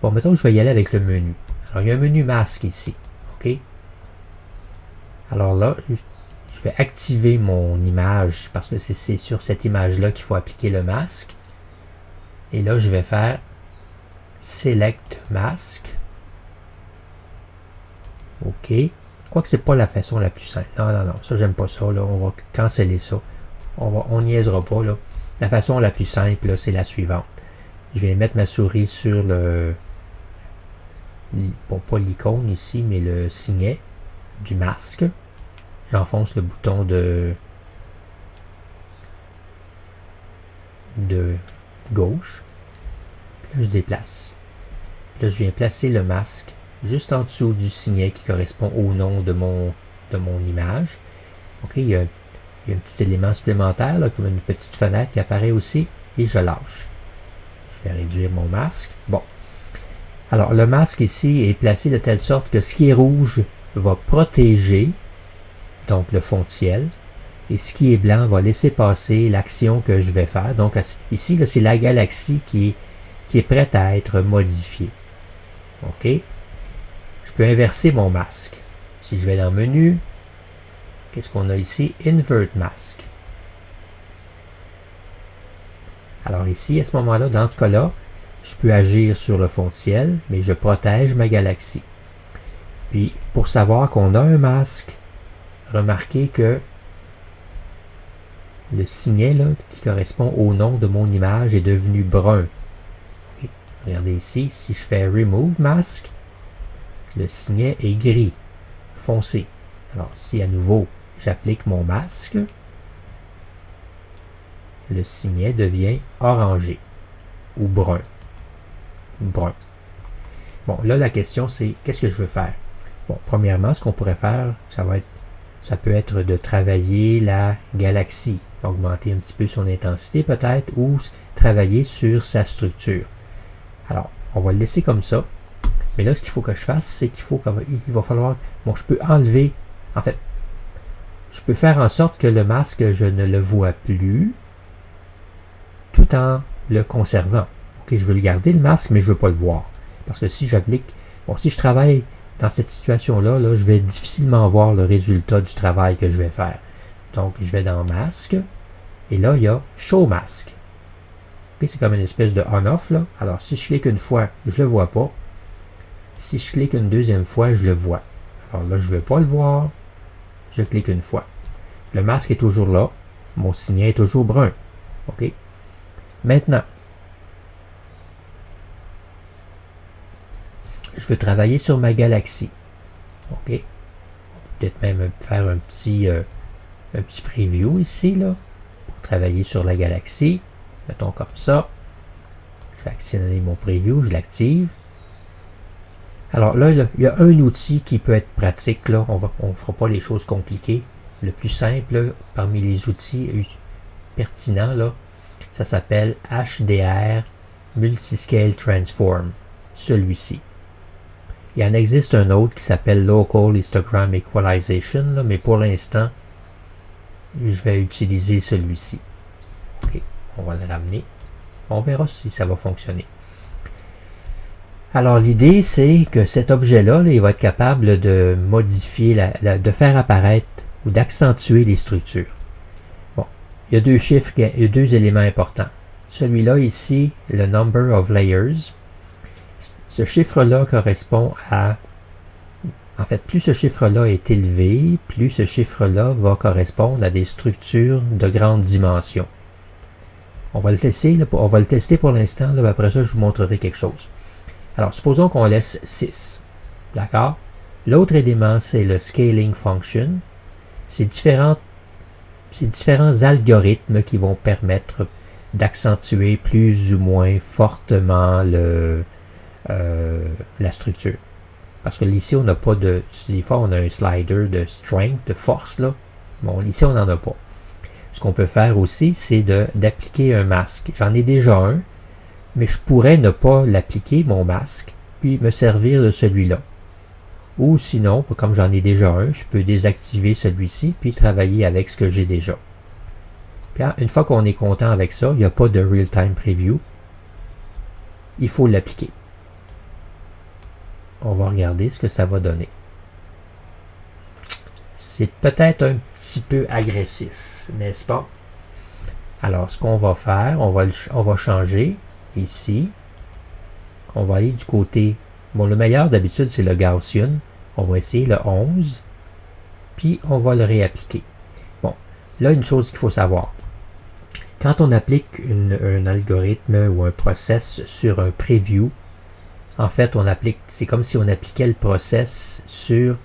Bon, mettons que je vais y aller avec le menu. Alors, il y a un menu masque ici. OK? Alors là, je vais activer mon image parce que c'est sur cette image-là qu'il faut appliquer le masque. Et là, je vais faire Select Mask. OK. Quoique c'est pas la façon la plus simple. Non, ça, j'aime pas ça. Là. On va canceller ça. On niaisera pas. Là. La façon la plus simple, c'est la suivante. Je vais mettre ma souris sur bon, pas l'icône ici, mais le signet du masque. J'enfonce le bouton de gauche. Puis là, je déplace. Puis là, je viens placer le masque juste en dessous du signet qui correspond au nom de mon image. OK, il y a un petit élément supplémentaire, là, comme une petite fenêtre qui apparaît aussi, et je lâche. Je vais réduire mon masque. Bon. Alors, le masque ici est placé de telle sorte que ce qui est rouge va protéger donc le fond de ciel, et ce qui est blanc va laisser passer l'action que je vais faire. Donc, ici, c'est la galaxie qui est prête à être modifiée. OK? Je peux inverser mon masque. Si je vais dans Menu, qu'est-ce qu'on a ici? Invert Mask. Alors ici, à ce moment-là, dans ce cas-là, je peux agir sur le fond de ciel, mais je protège ma galaxie. Puis, pour savoir qu'on a un masque, remarquez que le signet là, qui correspond au nom de mon image est devenu brun. Okay. Regardez ici, si je fais Remove Mask, le signet est gris, foncé. Alors, si à nouveau, j'applique mon masque, le signet devient orangé ou brun. Brun. Bon, là, la question, c'est qu'est-ce que je veux faire? Bon, premièrement, ce qu'on pourrait faire, ça peut être de travailler la galaxie, augmenter un petit peu son intensité peut-être, ou travailler sur sa structure. Alors, on va le laisser comme ça. Mais là, ce qu'il faut que je fasse, c'est il va falloir... Bon, je peux enlever... En fait, je peux faire en sorte que le masque, je ne le vois plus, tout en le conservant. Ok, je veux le garder, le masque, mais je ne veux pas le voir. Parce que si j'applique... Bon, si je travaille dans cette situation-là, je vais difficilement voir le résultat du travail que je vais faire. Donc, je vais dans Masque, et là, il y a Show Mask. Okay, c'est comme une espèce de on-off, là. Alors, si je clique une fois, je ne le vois pas. Si je clique une deuxième fois, je le vois. Alors là, je ne veux pas le voir. Je clique une fois. Le masque est toujours là. Mon signet est toujours brun. OK? Maintenant, je veux travailler sur ma galaxie. OK? On peut peut-être même faire un petit preview ici, là, pour travailler sur la galaxie. Mettons comme ça. Je vais actionner mon preview, je l'active. Alors là, il y a un outil qui peut être pratique. Là. On ne fera pas les choses compliquées. Le plus simple, là, parmi les outils pertinents, là, ça s'appelle HDR Multiscale Transform. Celui-ci. Il y en existe un autre qui s'appelle Local Histogram Equalization, là, mais pour l'instant, je vais utiliser celui-ci. OK, on va le ramener. On verra si ça va fonctionner. Alors, l'idée, c'est que cet objet-là, il va être capable de modifier, de faire apparaître ou d'accentuer les structures. Bon, il y a deux chiffres, il y a deux éléments importants. Celui-là, ici, le number of layers. Ce chiffre-là correspond à... En fait, plus ce chiffre-là est élevé, plus ce chiffre-là va correspondre à des structures de grande dimension. On va le tester pour l'instant, après ça, je vous montrerai quelque chose. Alors, supposons qu'on laisse 6. D'accord? L'autre élément, c'est le scaling function. C'est différents algorithmes qui vont permettre d'accentuer plus ou moins fortement la structure. Parce que ici, on n'a pas de... Des fois, on a un slider de strength, de force, là. Bon, ici, on n'en a pas. Ce qu'on peut faire aussi, c'est d'appliquer un masque. J'en ai déjà un, mais je pourrais ne pas l'appliquer, mon masque, puis me servir de celui-là. Ou sinon, comme j'en ai déjà un, je peux désactiver celui-ci, puis travailler avec ce que j'ai déjà. Puis, une fois qu'on est content avec ça, il n'y a pas de real-time preview. Il faut l'appliquer. On va regarder ce que ça va donner. C'est peut-être un petit peu agressif, n'est-ce pas? Alors, ce qu'on va faire, on va changer ici. On va aller du côté... Bon, le meilleur d'habitude, c'est le Gaussian. On va essayer le 11. Puis, on va le réappliquer. Bon, là, une chose qu'il faut savoir. Quand on applique un algorithme ou un process sur un preview, en fait, c'est comme si on appliquait le process sur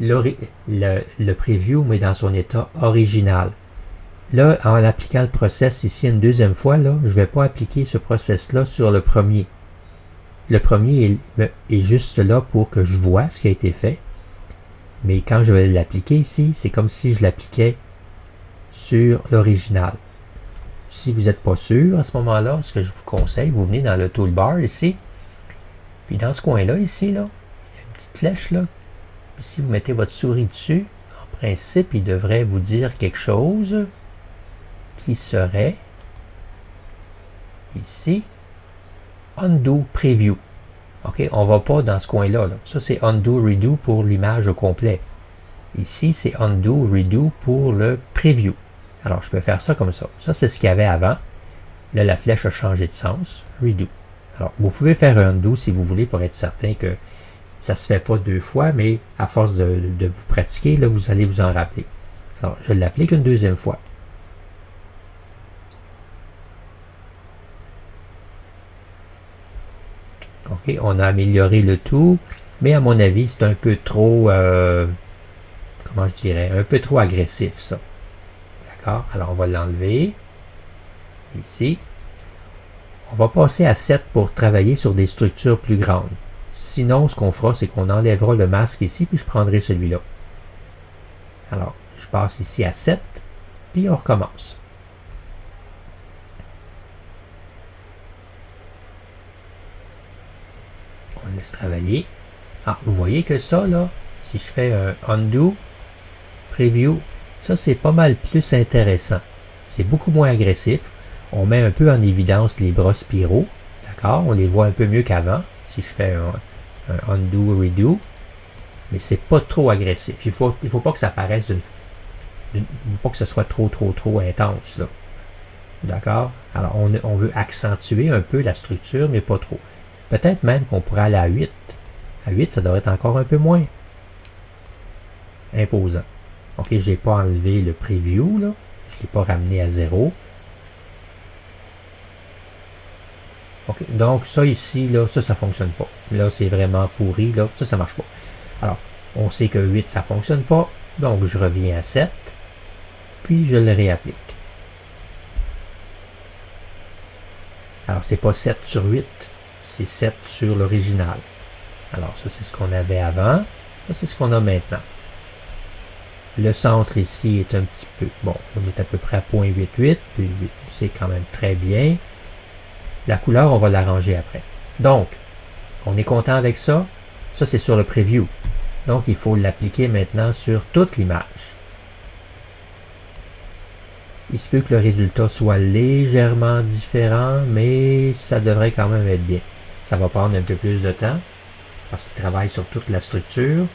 le preview, mais dans son état original. Là, en appliquant le process ici une deuxième fois, là, je ne vais pas appliquer ce process-là sur le premier. Le premier est juste là pour que je vois ce qui a été fait. Mais quand je vais l'appliquer ici, c'est comme si je l'appliquais sur l'original. Si vous n'êtes pas sûr à ce moment-là, ce que je vous conseille, vous venez dans le toolbar ici. Puis dans ce coin-là, ici, là, il y a une petite flèche là. Puis si vous mettez votre souris dessus, en principe, il devrait vous dire quelque chose qui serait ici Undo Preview. OK, on ne va pas dans ce coin-là. Là. Ça, c'est Undo Redo pour l'image au complet. Ici, c'est Undo Redo pour le Preview. Alors, je peux faire ça comme ça. Ça, c'est ce qu'il y avait avant. Là, la flèche a changé de sens. Redo. Alors, vous pouvez faire un undo si vous voulez pour être certain que ça ne se fait pas deux fois, mais à force de vous pratiquer, là, vous allez vous en rappeler. Alors, je l'applique une deuxième fois. OK, on a amélioré le tout, mais à mon avis, c'est un peu trop, comment comment je dirais, un peu trop agressif, ça. D'accord? Alors, on va l'enlever. Ici. On va passer à 7 pour travailler sur des structures plus grandes. Sinon, ce qu'on fera, c'est qu'on enlèvera le masque ici, puis je prendrai celui-là. Alors, je passe ici à 7, puis on recommence. On laisse travailler. Ah, vous voyez que ça, là, si je fais un undo, preview, ça c'est pas mal plus intéressant. C'est beaucoup moins agressif. On met un peu en évidence les bras spiraux. D'accord? On les voit un peu mieux qu'avant. Si je fais un undo, redo. Mais c'est pas trop agressif. Il faut pas que ça paraisse pas que ce soit trop intense, là. D'accord? Alors, on veut accentuer un peu la structure, mais pas trop. Peut-être même qu'on pourrait aller à 8. À 8, ça devrait être encore un peu moins imposant. OK, je n'ai pas enlevé le preview, là. Je ne l'ai pas ramené à 0. OK, donc ça ici, là, ça ne fonctionne pas. Là, c'est vraiment pourri, là. Ça ne marche pas. Alors, on sait que 8, ça ne fonctionne pas. Donc, je reviens à 7. Puis, je le réapplique. Alors, c'est pas 7 sur 8. C'est 7 sur l'original. Alors, ça, c'est ce qu'on avait avant. Ça, c'est ce qu'on a maintenant. Le centre ici est un petit peu... Bon, on est à peu près à 0.88. Puis, c'est quand même très bien. La couleur, on va l'arranger après. Donc, on est content avec ça. Ça, c'est sur le preview. Donc, il faut l'appliquer maintenant sur toute l'image. Il se peut que le résultat soit légèrement différent, mais ça devrait quand même être bien. Ça va prendre un peu plus de temps, parce qu'il travaille sur toute la structure,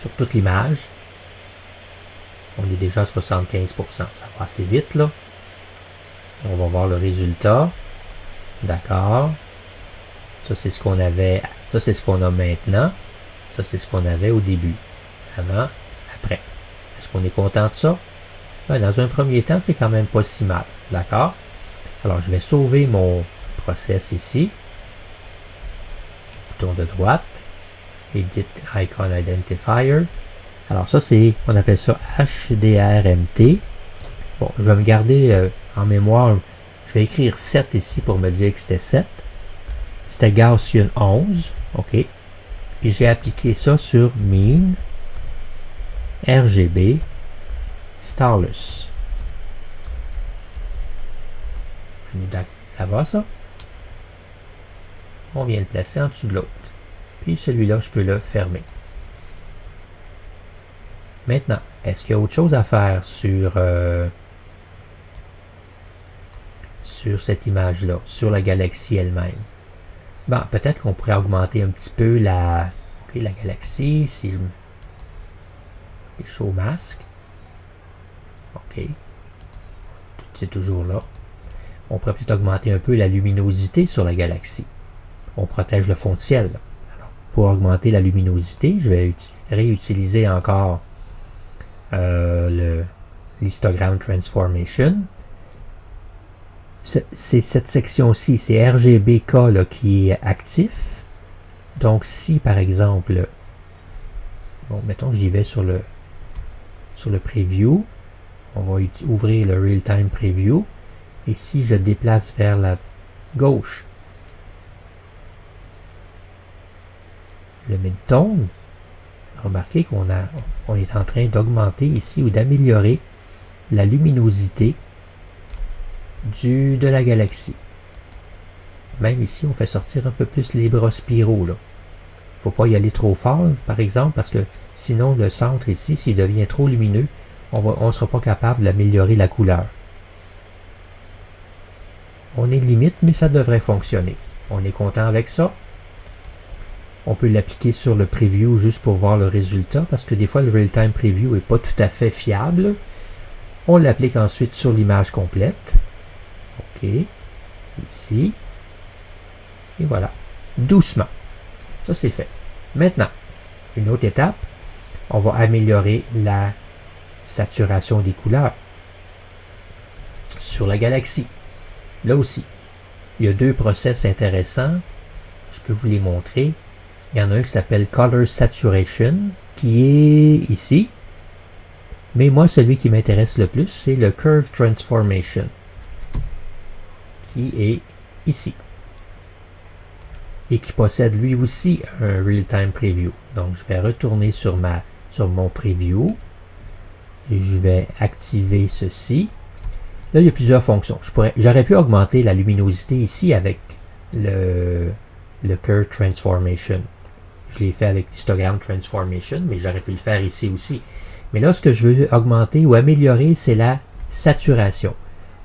sur toute l'image. On est déjà à 75%. Ça va assez vite, là. On va voir le résultat. D'accord. Ça, c'est ce qu'on avait. Ça, c'est ce qu'on a maintenant. Ça, c'est ce qu'on avait au début. Avant, après. Est-ce qu'on est content de ça? Ben, dans un premier temps, c'est quand même pas si mal. D'accord? Alors, je vais sauver mon process ici. Bouton de droite. Edit Icon Identifier. Alors, ça, c'est, on appelle ça HDRMT. Bon, je vais me garder en mémoire. Je vais écrire 7 ici pour me dire que c'était 7. C'était Gaussian 11. OK. Puis j'ai appliqué ça sur Mean, RGB, Starless. Ça va, ça? On vient le placer en dessous de l'autre. Puis celui-là, je peux le fermer. Maintenant, est-ce qu'il y a autre chose à faire sur cette image-là, sur la galaxie elle-même? Bon, peut-être qu'on pourrait augmenter un petit peu la galaxie, si je show masque. OK. C'est toujours là. On pourrait peut-être augmenter un peu la luminosité sur la galaxie. On protège le fond de ciel. Alors, pour augmenter la luminosité, je vais réutiliser encore l'histogramme transformation. C'est cette section-ci, c'est RGBK là, qui est actif. Donc si par exemple, bon, mettons que j'y vais sur le preview, on va ouvrir le real-time preview, et si je déplace vers la gauche le mid-tone, remarquez qu'on est en train d'augmenter ici ou d'améliorer la luminosité de la galaxie. Même ici, on fait sortir un peu plus les bras spiraux. Il ne faut pas y aller trop fort, par exemple, parce que sinon, le centre ici, s'il devient trop lumineux, on ne sera pas capable d'améliorer la couleur. On est limite, mais ça devrait fonctionner. On est content avec ça. On peut l'appliquer sur le preview juste pour voir le résultat, parce que des fois, le real-time preview n'est pas tout à fait fiable. On l'applique ensuite sur l'image complète. OK. Ici. Et voilà. Doucement. Ça, c'est fait. Maintenant, une autre étape, on va améliorer la saturation des couleurs sur la galaxie. Là aussi, il y a deux process intéressants. Je peux vous les montrer. Il y en a un qui s'appelle Color Saturation, qui est ici. Mais moi, celui qui m'intéresse le plus, c'est le Curve Transformation, qui est ici. Et qui possède lui aussi un Real-Time Preview. Donc, je vais retourner sur mon Preview. Je vais activer ceci. Là, il y a plusieurs fonctions. J'aurais pu augmenter la luminosité ici avec le Curve Transformation. Je l'ai fait avec Histogram Transformation, mais j'aurais pu le faire ici aussi. Mais là, ce que je veux augmenter ou améliorer, c'est la saturation.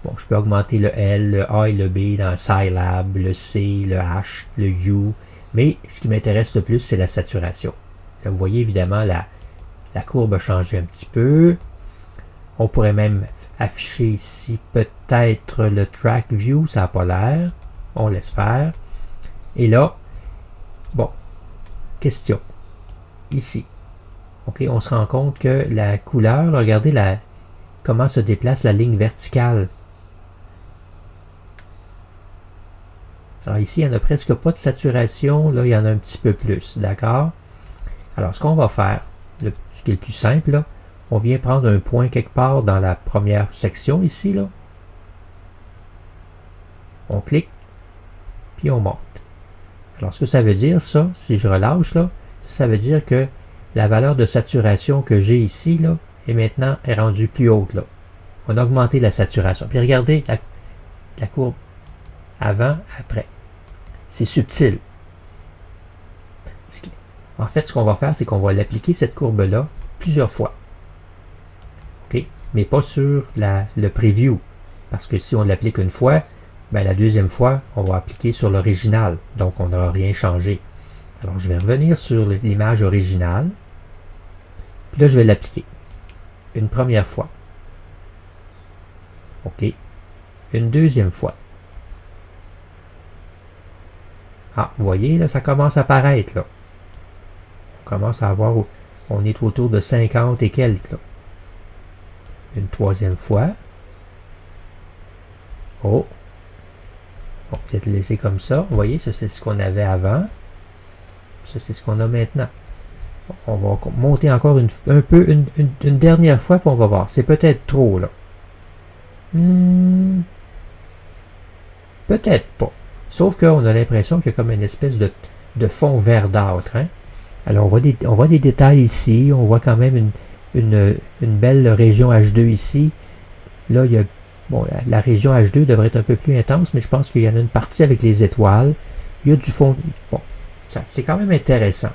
Bon, je peux augmenter le L, le A et le B dans Scilab, le C, le H, le U. Mais ce qui m'intéresse le plus, c'est la saturation. Là, vous voyez, évidemment, la courbe a changé un petit peu. On pourrait même afficher ici peut-être le Track View, ça n'a pas l'air. On laisse faire. Et là, bon, question. Ici. OK, on se rend compte que la couleur, là, regardez comment se déplace la ligne verticale. Alors ici, il n'y en a presque pas de saturation. Là, il y en a un petit peu plus. D'accord? Alors, ce qu'on va faire, ce qui est le plus simple, là, on vient prendre un point quelque part dans la première section ici, là. On clique, puis on monte. Alors, ce que ça veut dire, ça, si je relâche, là, ça veut dire que la valeur de saturation que j'ai ici, là, est rendue plus haute, là. On a augmenté la saturation. Puis regardez la courbe avant, après. C'est subtil. En fait, ce qu'on va faire, c'est qu'on va l'appliquer, cette courbe-là, plusieurs fois. OK? Mais pas sur le preview. Parce que si on l'applique une fois, ben, la deuxième fois, on va appliquer sur l'original. Donc, on n'aura rien changé. Alors, je vais revenir sur l'image originale. Puis là, je vais l'appliquer. Une première fois. OK. Une deuxième fois. Ah, vous voyez, là, ça commence à apparaître, là. On commence à voir où on est autour de 50 et quelques, là. Une troisième fois. Oh. On va peut-être le laisser comme ça. Vous voyez, ça, c'est ce qu'on avait avant. Ça, c'est ce qu'on a maintenant. On va monter encore une dernière fois, puis on va voir. C'est peut-être trop, là. Peut-être pas. Sauf qu'on a l'impression qu'il y a comme une espèce de fond verdâtre. Hein? Alors, on voit des détails ici. On voit quand même une belle région H2 ici. Là, il y a, bon, la région H2 devrait être un peu plus intense, mais je pense qu'il y en a une partie avec les étoiles. Il y a du fond. Bon, c'est quand même intéressant.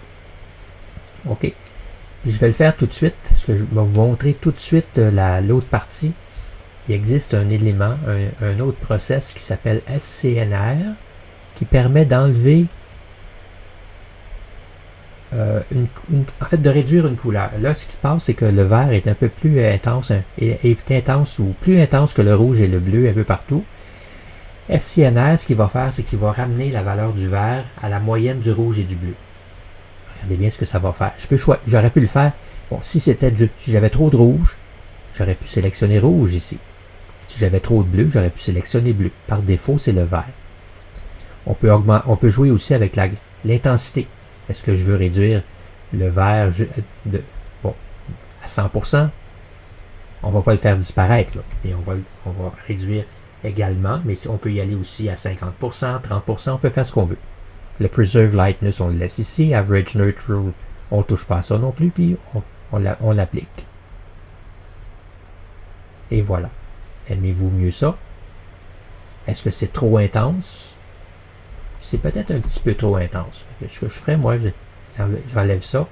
OK. Puis je vais le faire tout de suite, parce que je vais vous montrer tout de suite l'autre partie. Il existe un élément, un autre process qui s'appelle SCNR, qui permet d'enlever, en fait, de réduire une couleur. Là, ce qui passe, c'est que le vert est un peu plus intense, est intense ou plus intense que le rouge et le bleu un peu partout. SCNR, ce qu'il va faire, c'est qu'il va ramener la valeur du vert à la moyenne du rouge et du bleu. Regardez bien ce que ça va faire. J'aurais pu le faire. Bon, si j'avais trop de rouge, j'aurais pu sélectionner rouge ici. Si j'avais trop de bleu, j'aurais pu sélectionner bleu. Par défaut, c'est le vert. On peut jouer aussi avec l'intensité. Est-ce que je veux réduire le vert à 100%? On ne va pas le faire disparaître, là. Et on va réduire également, mais on peut y aller aussi à 50%, 30%, on peut faire ce qu'on veut. Le Preserve Lightness, on le laisse ici. Average Neutral, on ne touche pas à ça non plus, puis on l'applique. Et voilà. Aimez-vous mieux ça? Est-ce que c'est trop intense? C'est peut-être un petit peu trop intense. Ce que je ferais, moi, j'enlève ça.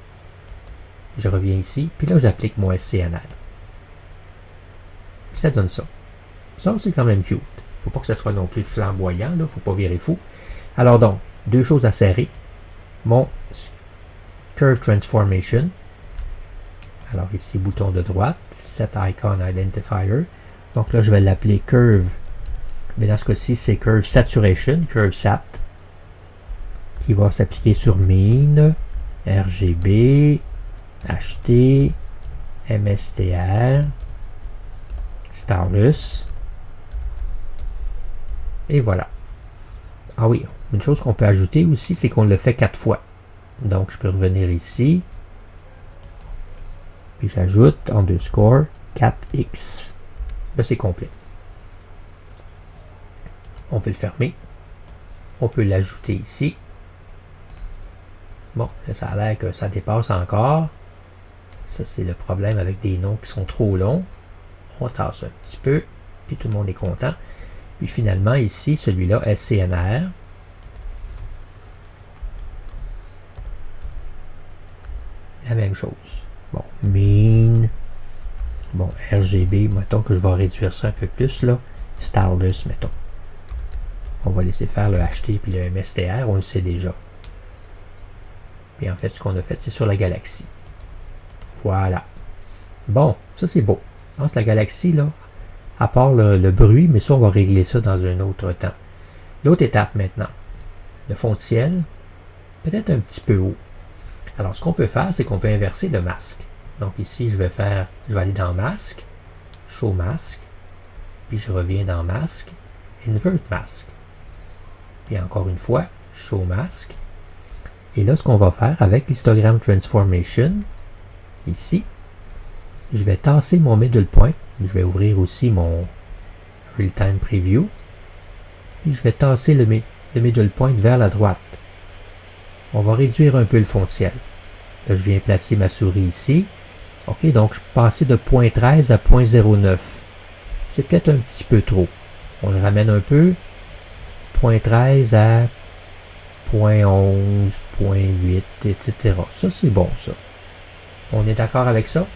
Je reviens ici, puis là, j'applique mon SCNR. Puis ça donne ça. Ça, c'est quand même cute. Il ne faut pas que ça soit non plus flamboyant, il ne faut pas virer fou. Alors donc, deux choses à serrer. Mon Curve Transformation. Alors ici, bouton de droite, Set Icon Identifier. Donc là, je vais l'appeler Curve. Mais dans ce cas-ci, c'est Curve Saturation, Curve Sat, qui va s'appliquer sur Mean, RGB, HT, MSTR, Starlus. Et voilà. Ah oui, une chose qu'on peut ajouter aussi, c'est qu'on le fait 4 fois. Donc, je peux revenir ici. Puis j'ajoute underscore 4x. Là, c'est complet. On peut le fermer. On peut l'ajouter ici. Bon, là, ça a l'air que ça dépasse encore. Ça, c'est le problème avec des noms qui sont trop longs. On tasse un petit peu, puis tout le monde est content. Puis finalement, ici, celui-là, SCNR. La même chose. Bon, mean. Bon, RGB, mettons que je vais réduire ça un peu plus, là. Stylus, mettons. On va laisser faire le HT puis le MSTR, on le sait déjà. Puis en fait, ce qu'on a fait, c'est sur la galaxie. Voilà. Bon, ça c'est beau. Je pense que la galaxie, là, à part le bruit, mais ça, on va régler ça dans un autre temps. L'autre étape maintenant. Le fond de ciel, peut-être un petit peu haut. Alors, ce qu'on peut faire, c'est qu'on peut inverser le masque. Donc ici, je vais aller dans Masque, Show Mask, puis je reviens dans Masque, Invert Mask. Puis encore une fois, Show Mask. Et là, ce qu'on va faire avec l'histogramme Transformation, ici, je vais tasser mon middle point. Je vais ouvrir aussi mon Real-Time Preview. Puis je vais tasser le middle point vers la droite. On va réduire un peu le fond de ciel. Là, je viens placer ma souris ici. OK, donc je suis passé de 0.13 à 0.09. C'est peut-être un petit peu trop. On le ramène un peu. 0.13 à 0.11, 0.8, etc. Ça, c'est bon, ça. On est d'accord avec ça?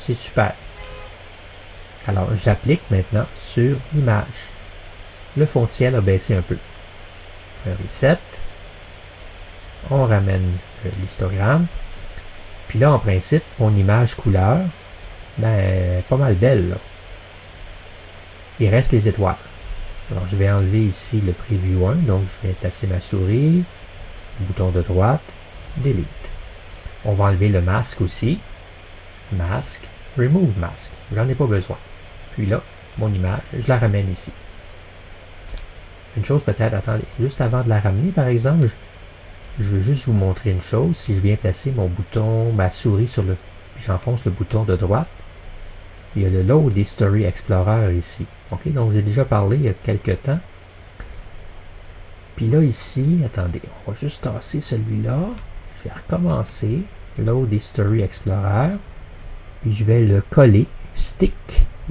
C'est super. Alors, j'applique maintenant sur l'image. Le fond de ciel a baissé un peu. Un reset. On ramène l'histogramme. Puis là, en principe, mon image couleur, ben, pas mal belle, là. Il reste les étoiles. Alors, je vais enlever ici le Preview 1. Donc, je vais placer ma souris. Bouton de droite. Delete. On va enlever le masque aussi. Masque. Remove Mask. J'en ai pas besoin. Puis là, mon image, je la ramène ici. Une chose peut-être, attendez, juste avant de la ramener, par exemple, je veux juste vous montrer une chose. Si je viens placer mon bouton, ma souris sur le... Puis j'enfonce le bouton de droite. Il y a le Load History Explorer ici. OK, donc j'ai déjà parlé il y a quelques temps. Puis là, ici, attendez, on va juste tasser celui-là. Je vais recommencer. Load History Explorer. Puis je vais le coller. Stick,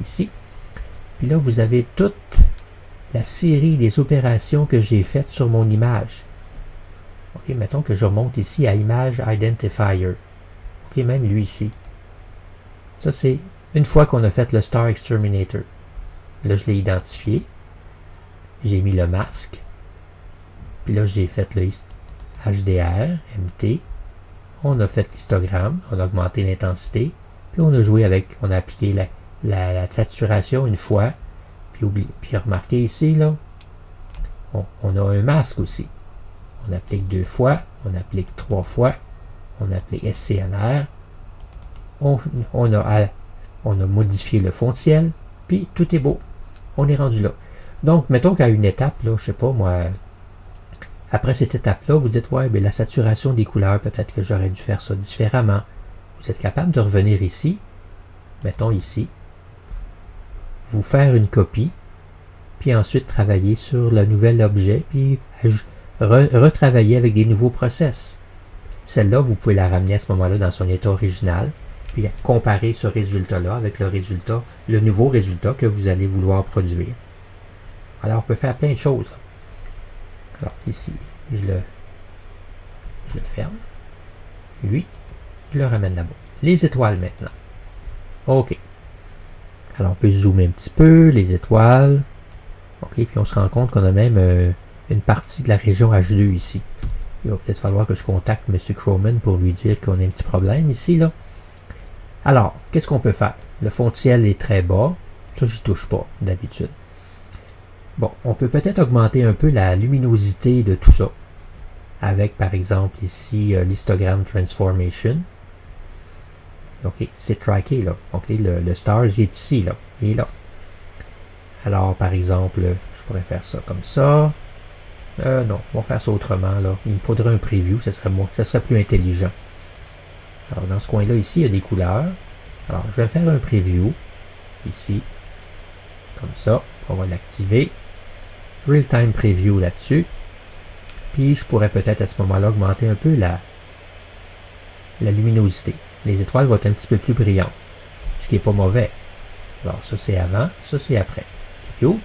ici. Puis là, vous avez toute la série des opérations que j'ai faites sur mon image. OK, mettons que je remonte ici à Image Identifier. OK, même lui ici. Ça, c'est une fois qu'on a fait le Star Exterminator. Là, je l'ai identifié. J'ai mis le masque. Puis là, j'ai fait le HDR, MT. On a fait l'histogramme. On a augmenté l'intensité. Puis on a joué avec, on a appliqué la saturation une fois. Puis remarquez ici, là, on a un masque aussi. On applique 2 fois, on applique 3 fois, on applique SCNR. On a modifié le fond de ciel, puis tout est beau. On est rendu là. Donc, mettons qu'à une étape, là, je sais pas, moi, après cette étape-là, vous dites, ouais, mais la saturation des couleurs, peut-être que j'aurais dû faire ça différemment. Vous êtes capable de revenir ici, mettons ici, vous faire une copie, puis ensuite travailler sur le nouvel objet, puis retravailler avec des nouveaux process. Celle-là, vous pouvez la ramener à ce moment-là dans son état original, puis comparer ce résultat-là avec le nouveau résultat que vous allez vouloir produire. Alors, on peut faire plein de choses. Alors, ici, je le ferme. Lui, je le ramène là-bas. Les étoiles maintenant. OK. Alors, on peut zoomer un petit peu, les étoiles. OK, puis on se rend compte qu'on a même une partie de la région H2 ici. Il va peut-être falloir que je contacte M. Croman pour lui dire qu'on a un petit problème ici, là. Alors, qu'est-ce qu'on peut faire? Le fond de ciel est très bas. Ça, je n'y touche pas, d'habitude. Bon, on peut peut-être augmenter un peu la luminosité de tout ça. Avec, par exemple, ici, l'histogramme Transformation. OK, c'est tracké, là. OK, le stars, il est ici, là. Il est là. Alors, par exemple, je pourrais faire ça comme ça. Non, on va faire ça autrement, là. Il me faudrait un preview, ça serait plus intelligent. Alors, dans ce coin-là, ici, il y a des couleurs. Alors, je vais faire un preview, ici, comme ça. On va l'activer. Real-time preview là-dessus. Puis, je pourrais peut-être à ce moment-là augmenter un peu la luminosité. Les étoiles vont être un petit peu plus brillantes, ce qui n'est pas mauvais. Alors, ça, c'est avant, ça, c'est après. C'est cute,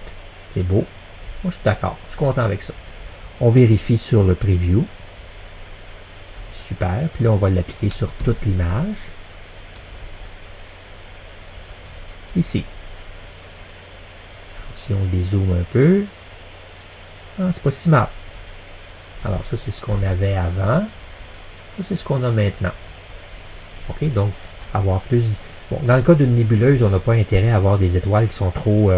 c'est beau. Moi, je suis d'accord, je suis content avec ça. On vérifie sur le preview. Super. Puis là, on va l'appliquer sur toute l'image. Ici. Alors, si on dézoome un peu, c'est pas si mal. Alors, ça, c'est ce qu'on avait avant. Ça, c'est ce qu'on a maintenant. OK, donc, avoir plus... Bon, dans le cas d'une nébuleuse, on n'a pas intérêt à avoir des étoiles qui sont trop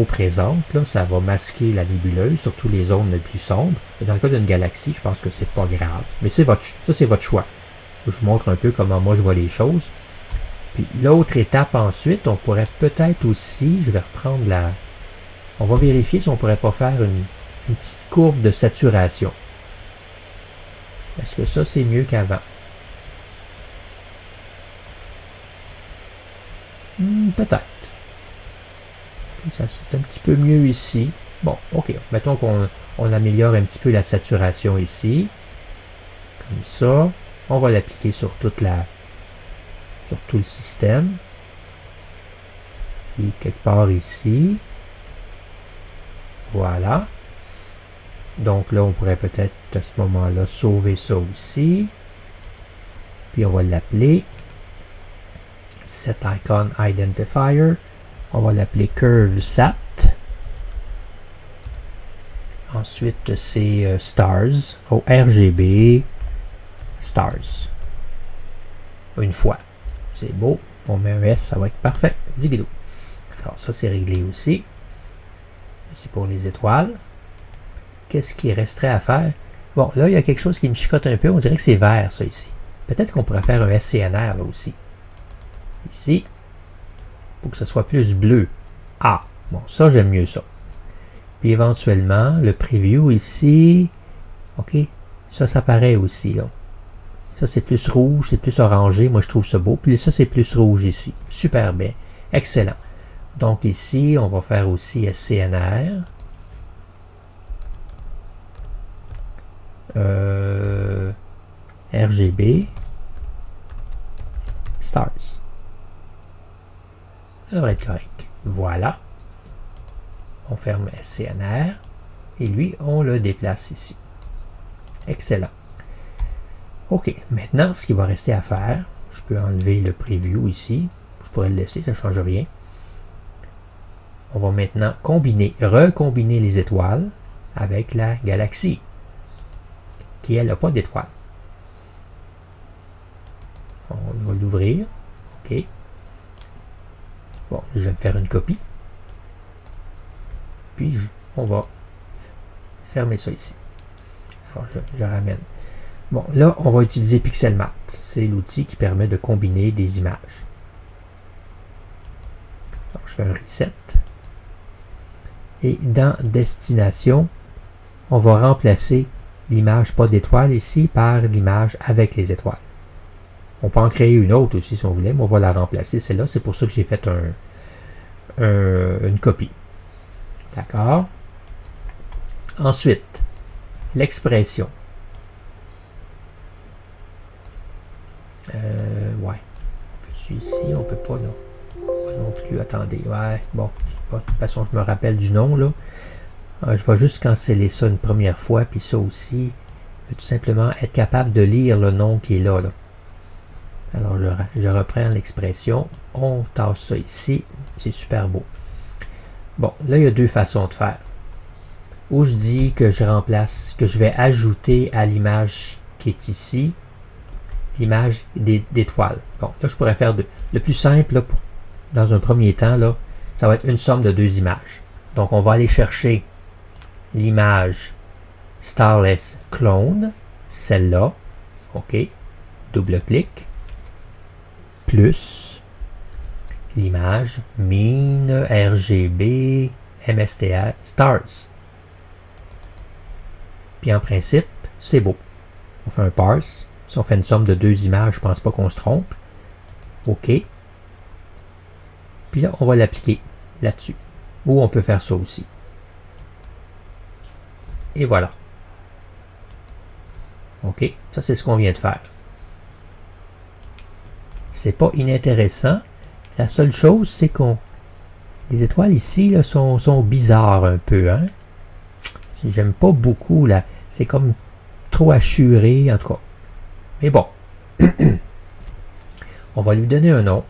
présentes. Là. Ça va masquer la nébuleuse, surtout les zones les plus sombres. Et dans le cas d'une galaxie, je pense que c'est pas grave. Mais ça, c'est votre choix. Je vous montre un peu comment moi je vois les choses. Puis l'autre étape ensuite, on pourrait peut-être aussi, je vais reprendre la... On va vérifier si on ne pourrait pas faire une petite courbe de saturation. Est-ce que ça, c'est mieux qu'avant? Peut-être. Ça, c'est un petit peu mieux ici. Bon, ok. Mettons qu'on améliore un petit peu la saturation ici. Comme ça. On va l'appliquer sur tout le système. Et quelque part ici. Voilà. Donc là, on pourrait peut-être à ce moment-là sauver ça aussi. Puis on va l'appeler Set Icon Identifier. On va l'appeler CurveSat. Ensuite, c'est Stars. RGB Stars. Une fois. C'est beau. On met un S, ça va être parfait. Digidou. Alors, ça, c'est réglé aussi. C'est pour les étoiles. Qu'est-ce qui resterait à faire? Bon, là, il y a quelque chose qui me chicote un peu. On dirait que c'est vert, ça, ici. Peut-être qu'on pourrait faire un SCNR, là aussi. Ici. Pour que ce soit plus bleu. Ah, bon, ça, j'aime mieux ça. Puis, éventuellement, le preview ici. OK. Ça paraît aussi, là. Ça, c'est plus rouge, c'est plus orangé. Moi, je trouve ça beau. Puis ça, c'est plus rouge ici. Super bien. Excellent. Donc, ici, on va faire aussi SCNR. RGB. Stars. Ça devrait être correct. Voilà. On ferme SCNR. Et lui, on le déplace ici. Excellent. OK. Maintenant, ce qu'il va rester à faire, je peux enlever le preview ici. Je pourrais le laisser, ça ne change rien. On va maintenant recombiner les étoiles avec la galaxie, qui, elle, n'a pas d'étoiles. On va l'ouvrir. OK. Bon, je vais me faire une copie. Puis, on va fermer ça ici. Alors, je ramène. Bon, là, on va utiliser Pixelmatte. C'est l'outil qui permet de combiner des images. Alors, je fais un reset. Et dans Destination, on va remplacer l'image pas d'étoiles ici par l'image avec les étoiles. On peut en créer une autre aussi si on voulait, mais on va la remplacer celle-là. C'est pour ça que j'ai fait une copie. D'accord? Ensuite, l'expression. Ouais. On peut ici, on peut pas là. Pas non plus, attendez. Ouais, bon. De toute façon, je me rappelle du nom là. Je vais juste canceller ça une première fois, puis ça aussi. Je vais tout simplement être capable de lire le nom qui est là. Alors, je reprends l'expression. On tasse ça ici. C'est super beau. Bon, là, il y a deux façons de faire. Ou je dis que je remplace, que je vais ajouter à l'image qui est ici, l'image d'étoiles. Bon, là, je pourrais faire le plus simple, là, dans un premier temps, là, ça va être une somme de deux images. Donc, on va aller chercher l'image Starless Clone, celle-là, OK, double-clic, plus l'image Mean RGB MSTR Stars. Puis en principe, c'est beau. On fait un parse, Si on fait une somme de 2 images, je pense pas qu'on se trompe. OK. Puis là, on va l'appliquer là-dessus. Ou on peut faire ça aussi. Et voilà. OK. Ça, c'est ce qu'on vient de faire. C'est pas inintéressant. La seule chose, c'est qu'on... Les étoiles ici là, sont bizarres un peu. Hein? J'aime pas beaucoup. Là. C'est comme trop assuré, en tout cas. Mais bon. On va lui donner un nom.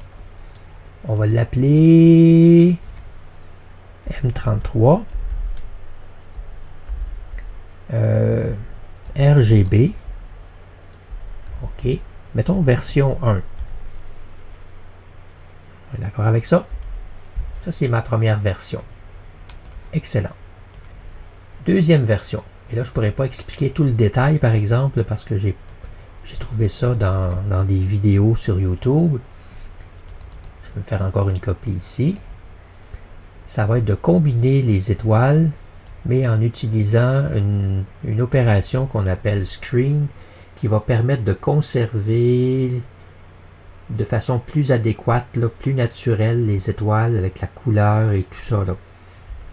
On va l'appeler M33. RGB. OK. Mettons version 1. D'accord avec ça? Ça, c'est ma première version. Excellent. Deuxième version. Et là, je ne pourrais pas expliquer tout le détail, par exemple, parce que j'ai trouvé ça dans des vidéos sur YouTube. Je vais me faire encore une copie ici. Ça va être de combiner les étoiles, mais en utilisant une opération qu'on appelle screen, qui va permettre de conserver de façon plus adéquate, là, plus naturelle, les étoiles avec la couleur et tout ça. Là.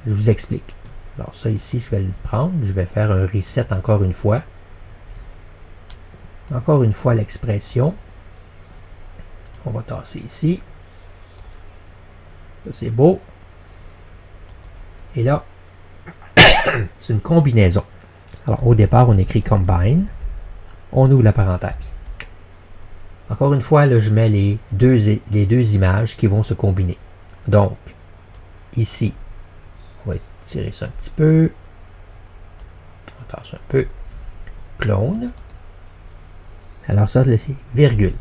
Je vous explique. Alors ça ici, je vais le prendre. Je vais faire un reset encore une fois. Encore une fois l'expression. On va tasser ici. Ça c'est beau. Et là, c'est une combinaison. Alors au départ, on écrit combine. On ouvre la parenthèse. Encore une fois, là, je mets les deux images qui vont se combiner. Donc, ici, on va tirer ça un petit peu. On tasse un peu. Clone. Alors ça, c'est virgule.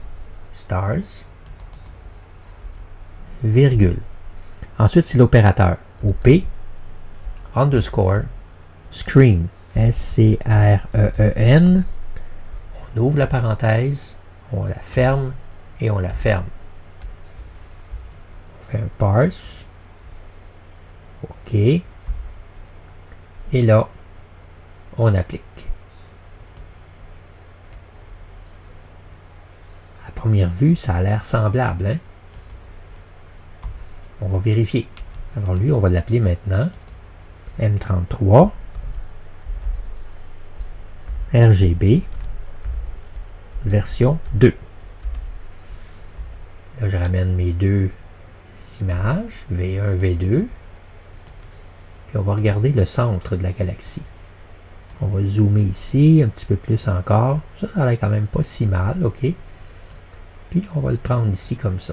Stars. Virgule. Ensuite, c'est l'opérateur. OP. Underscore. Screen. S-C-R-E-E-N. On ouvre la parenthèse. On la ferme et on la ferme. On fait un parse. OK. Et là, on applique. À première vue, ça a l'air semblable. Hein? On va vérifier. Alors lui, on va l'appeler maintenant M33 RGB version 2. Là, je ramène mes deux images, V1, V2. Puis on va regarder le centre de la galaxie. On va zoomer ici, un petit peu plus encore. Ça a l'air quand même pas si mal, OK? Puis on va le prendre ici comme ça.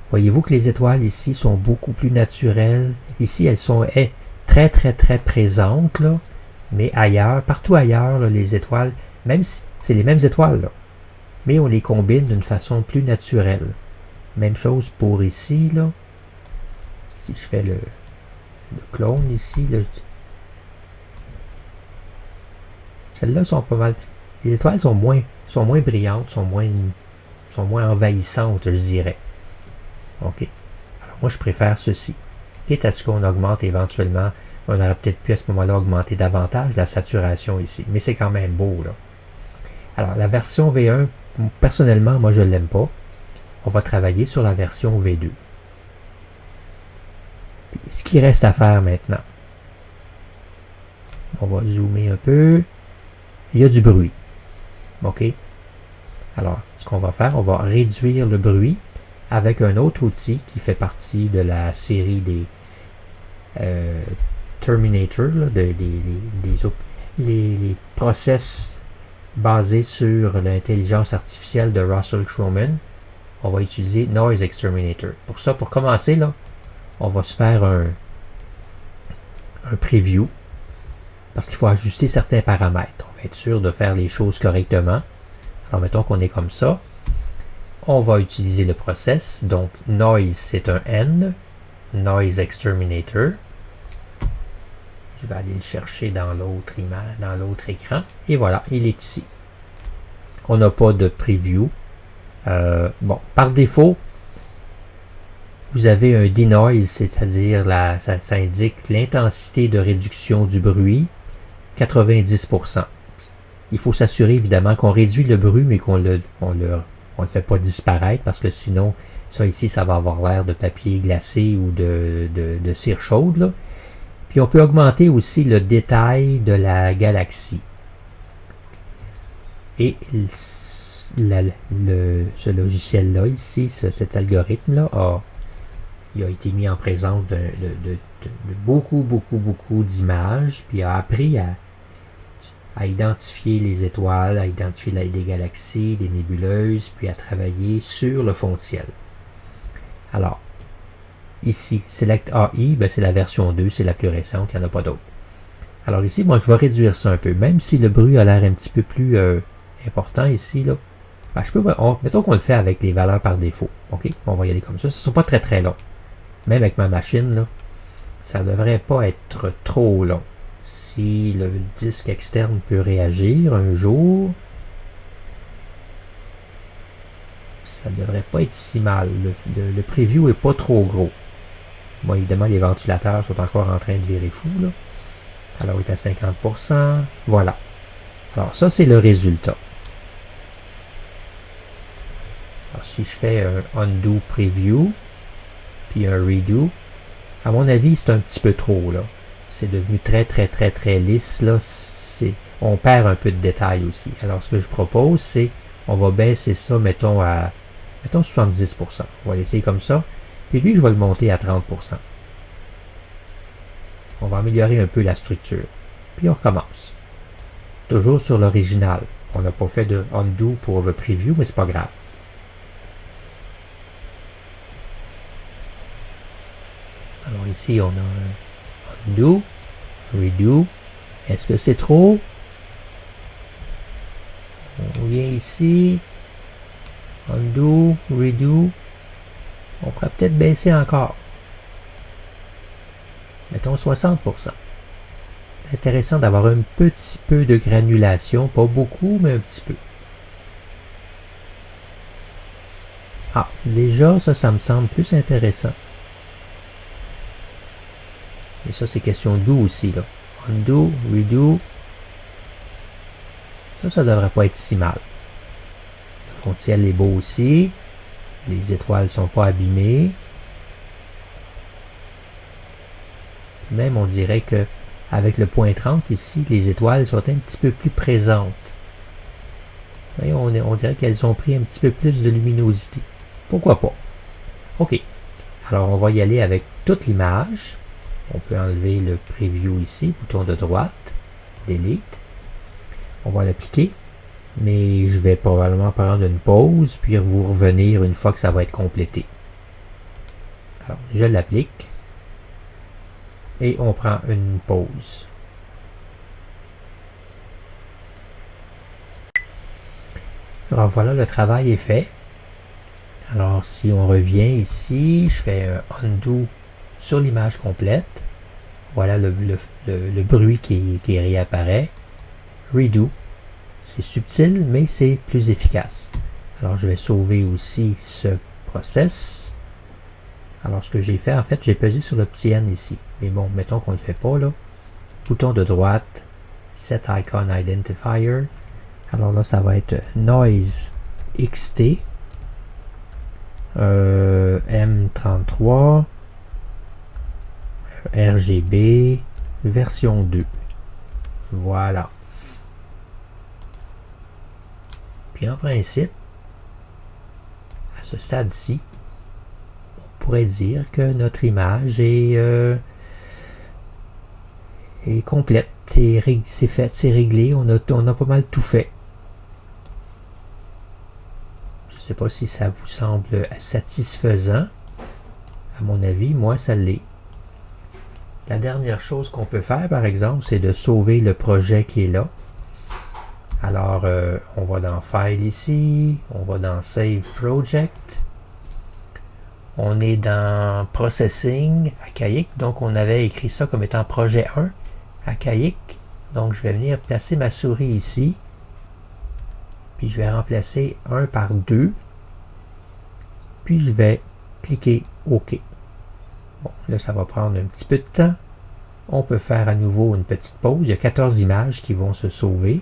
Voyez-vous que les étoiles ici sont beaucoup plus naturelles. Ici, elles sont très, très, très présentes, là. Mais ailleurs, partout ailleurs, là, les étoiles, même si c'est les mêmes étoiles, là, mais on les combine d'une façon plus naturelle. Même chose pour ici, là. Si je fais le clone ici, là, celles-là sont pas mal. Les étoiles sont moins brillantes, sont moins envahissantes, je dirais. OK. Alors moi, je préfère ceci. Quitte à ce qu'on augmente éventuellement, on aurait peut-être pu à ce moment-là augmenter davantage la saturation ici. Mais c'est quand même beau, là. Alors, la version V1, personnellement, moi, je ne l'aime pas. On va travailler sur la version V2. Puis, ce qui reste à faire maintenant, on va zoomer un peu. Il y a du bruit. OK? Alors, ce qu'on va faire, on va réduire le bruit avec un autre outil qui fait partie de la série des Terminator, là, les process basés sur l'intelligence artificielle de Russell Crowe. On va utiliser Noise Exterminator. Pour ça, pour commencer, là, on va se faire un preview parce qu'il faut ajuster certains paramètres. On va être sûr de faire les choses correctement. Alors, mettons qu'on est comme ça. On va utiliser le process. Donc, Noise, c'est un N. Noise Exterminator. Je vais aller le chercher dans l'autre image, dans l'autre écran. Et voilà, il est ici. On n'a pas de preview. Bon, par défaut, vous avez un denoise, c'est-à-dire ça indique l'intensité de réduction du bruit, 90%. il faut s'assurer évidemment qu'on réduit le bruit, mais qu'on le fait pas disparaître, parce que sinon, ça ici, ça va avoir l'air de papier glacé ou de cire chaude, là. Puis on peut augmenter aussi le détail de la galaxie. Et ce logiciel-là, ici, cet algorithme-là, il a été mis en présence de beaucoup d'images, puis a appris à identifier les étoiles, à identifier des galaxies, des nébuleuses, puis à travailler sur le fond de ciel. Alors, ici, Select AI, ben c'est la version 2, c'est la plus récente, il n'y en a pas d'autre. Alors ici, moi je vais réduire ça un peu, même si le bruit a l'air un petit peu plus important ici, là. Ben, mettons qu'on le fait avec les valeurs par défaut. OK? On va y aller comme ça. Ce ne sera pas très long. Même avec ma machine, là, ça ne devrait pas être trop long. Si le disque externe peut réagir un jour, ça ne devrait pas être si mal. Le preview n'est pas trop gros. Bon, évidemment, les ventilateurs sont encore en train de virer fou, là. Alors, il est à 50%. Voilà. Alors, ça, c'est le résultat. Alors, si je fais un undo preview, puis un redo, à mon avis, c'est un petit peu trop, là. C'est devenu très lisse, là. On perd un peu de détails aussi. Alors, ce que je propose, c'est, on va baisser ça, mettons 70%. On va laisser comme ça. Puis lui, je vais le monter à 30%. On va améliorer un peu la structure. Puis on recommence. Toujours sur l'original. On n'a pas fait de undo pour le preview, mais c'est pas grave. Alors ici, on a un undo, redo. Est-ce que c'est trop? On vient ici. Undo, redo. On pourrait peut-être baisser encore. Mettons 60%. C'est intéressant d'avoir un petit peu de granulation. Pas beaucoup, mais un petit peu. Ah, déjà, ça me semble plus intéressant. Et ça, c'est question d'où aussi, là. Undo, redo. Ça devrait pas être si mal. Le fond de ciel est beau aussi. Les étoiles ne sont pas abîmées. Même, on dirait que avec le point 30 ici, les étoiles sont un petit peu plus présentes. Voyez, on dirait qu'elles ont pris un petit peu plus de luminosité. Pourquoi pas? OK. Alors, on va y aller avec toute l'image. On peut enlever le preview ici, bouton de droite, delete. On va l'appliquer, mais je vais probablement prendre une pause, puis vous revenir une fois que ça va être complété. Alors, je l'applique, et on prend une pause. Alors voilà, le travail est fait. Alors, si on revient ici, je fais un undo sur l'image complète. Voilà le bruit qui réapparaît. Redo. C'est subtil, mais c'est plus efficace. Alors, je vais sauver aussi ce process. Alors, ce que j'ai fait, en fait, j'ai pesé sur le petit N ici. Mais bon, mettons qu'on ne le fait pas, là. Bouton de droite, Set Icon Identifier. Alors là, ça va être Noise XT. M33. RGB. Version 2. Voilà. Puis en principe, à ce stade-ci, on pourrait dire que notre image est complète. C'est fait, c'est réglé. On a pas mal tout fait. Je ne sais pas si ça vous semble satisfaisant. À mon avis, moi, ça l'est. La dernière chose qu'on peut faire, par exemple, c'est de sauver le projet qui est là. Alors, on va dans File ici, on va dans Save Project. On est dans Processing, Archaic. Donc, on avait écrit ça comme étant projet 1, Archaic. Donc, je vais venir placer ma souris ici. Puis, je vais remplacer 1 par 2. Puis, je vais cliquer OK. Bon, là, ça va prendre un petit peu de temps. On peut faire à nouveau une petite pause. Il y a 14 images qui vont se sauver.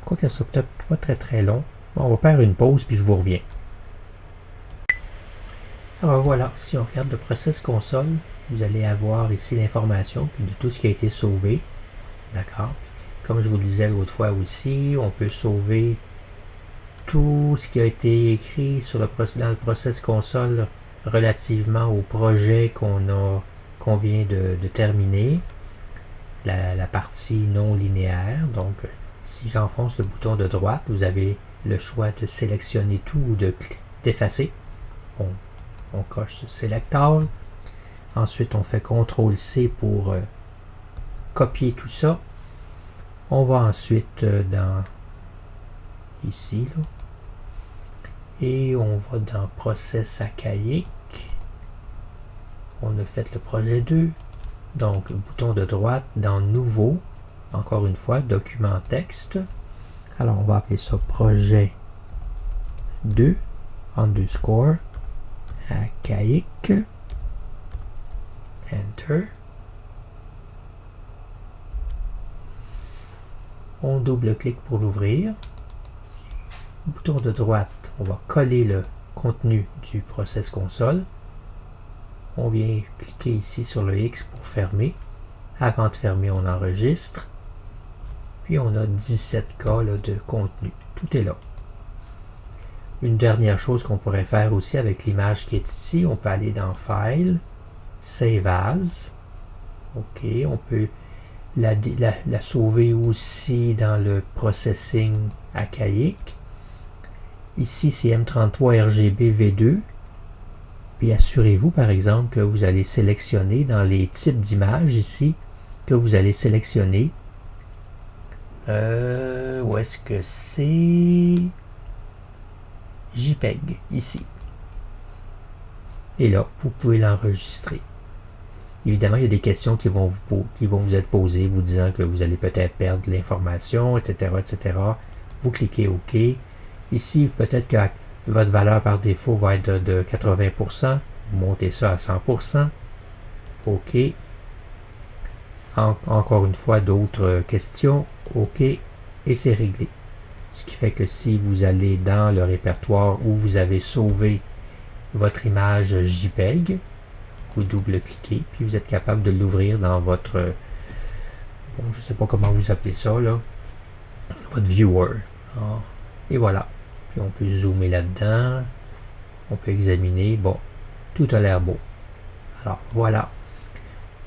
Quoique ça sera peut-être pas très très long. Bon, on va faire une pause puis je vous reviens. Alors voilà, si on regarde le process console, vous allez avoir ici l'information de tout ce qui a été sauvé. D'accord? Comme je vous le disais l'autre fois aussi, on peut sauver tout ce qui a été écrit dans le process console relativement au projet qu'on vient de terminer. La partie non linéaire. Donc, si j'enfonce le bouton de droite, vous avez le choix de sélectionner tout ou d'effacer. On coche ce Select All. Ensuite, on fait CTRL-C pour copier tout ça. On va ensuite dans ici, là, et on va dans Process archaïque. On a fait le projet 2. Donc, bouton de droite dans Nouveau. Encore une fois, document texte. Alors, on va appeler ça projet 2 underscore archaïque. Enter. On double-clique pour l'ouvrir. Bouton de droite, on va coller le contenu du process console. On vient cliquer ici sur le X pour fermer. Avant de fermer, on enregistre. Puis on a 17 cas là, de contenu. Tout est là. Une dernière chose qu'on pourrait faire aussi avec l'image qui est ici, on peut aller dans File, Save As. OK, on peut la sauver aussi dans le Processing archaïque. Ici, c'est M33 RGB V2. Puis assurez-vous, par exemple, que vous allez sélectionner dans les types d'images ici, que vous allez sélectionner. Où est-ce que c'est? JPEG, ici. Et là, vous pouvez l'enregistrer. Évidemment, il y a des questions qui vont vous être posées, vous disant que vous allez peut-être perdre l'information, etc., etc. Vous cliquez OK. Ici, peut-être que votre valeur par défaut va être de 80%. Vous montez ça à 100%. OK. Encore une fois, d'autres questions. OK. Et c'est réglé. Ce qui fait que si vous allez dans le répertoire où vous avez sauvé votre image JPEG, vous double-cliquez, puis vous êtes capable de l'ouvrir dans votre... Bon, je ne sais pas comment vous appelez ça, là. Votre viewer. Ah, et voilà. Puis on peut zoomer là-dedans. On peut examiner. Bon, tout a l'air beau. Alors, voilà.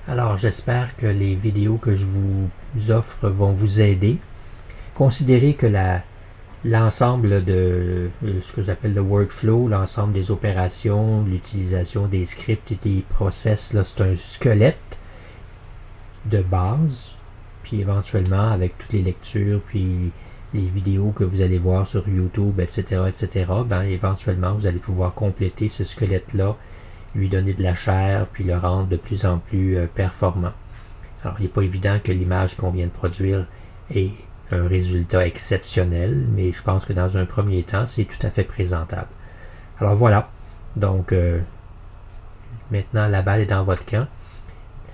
Alors, j'espère que les vidéos que je vous offre vont vous aider. Considérez que l'ensemble de ce que j'appelle le workflow, l'ensemble des opérations, l'utilisation des scripts et des process, là, c'est un squelette de base. Puis éventuellement, avec toutes les lectures, puis les vidéos que vous allez voir sur YouTube, etc., etc., ben, éventuellement, vous allez pouvoir compléter ce squelette-là, lui donner de la chair, puis le rendre de plus en plus performant. Alors, il n'est pas évident que l'image qu'on vient de produire ait un résultat exceptionnel, mais je pense que dans un premier temps, c'est tout à fait présentable. Alors voilà, donc maintenant la balle est dans votre camp.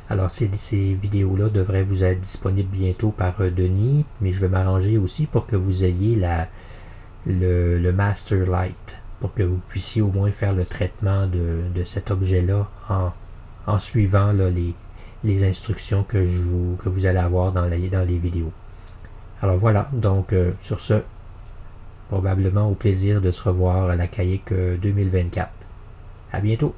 Alors ces vidéos-là devraient vous être disponibles bientôt par Denis, mais je vais m'arranger aussi pour que vous ayez le Master Light, pour que vous puissiez au moins faire le traitement de cet objet-là en suivant là, les instructions que vous allez avoir dans les vidéos. Alors voilà, donc sur ce, probablement au plaisir de se revoir à la CAIC 2024. À bientôt!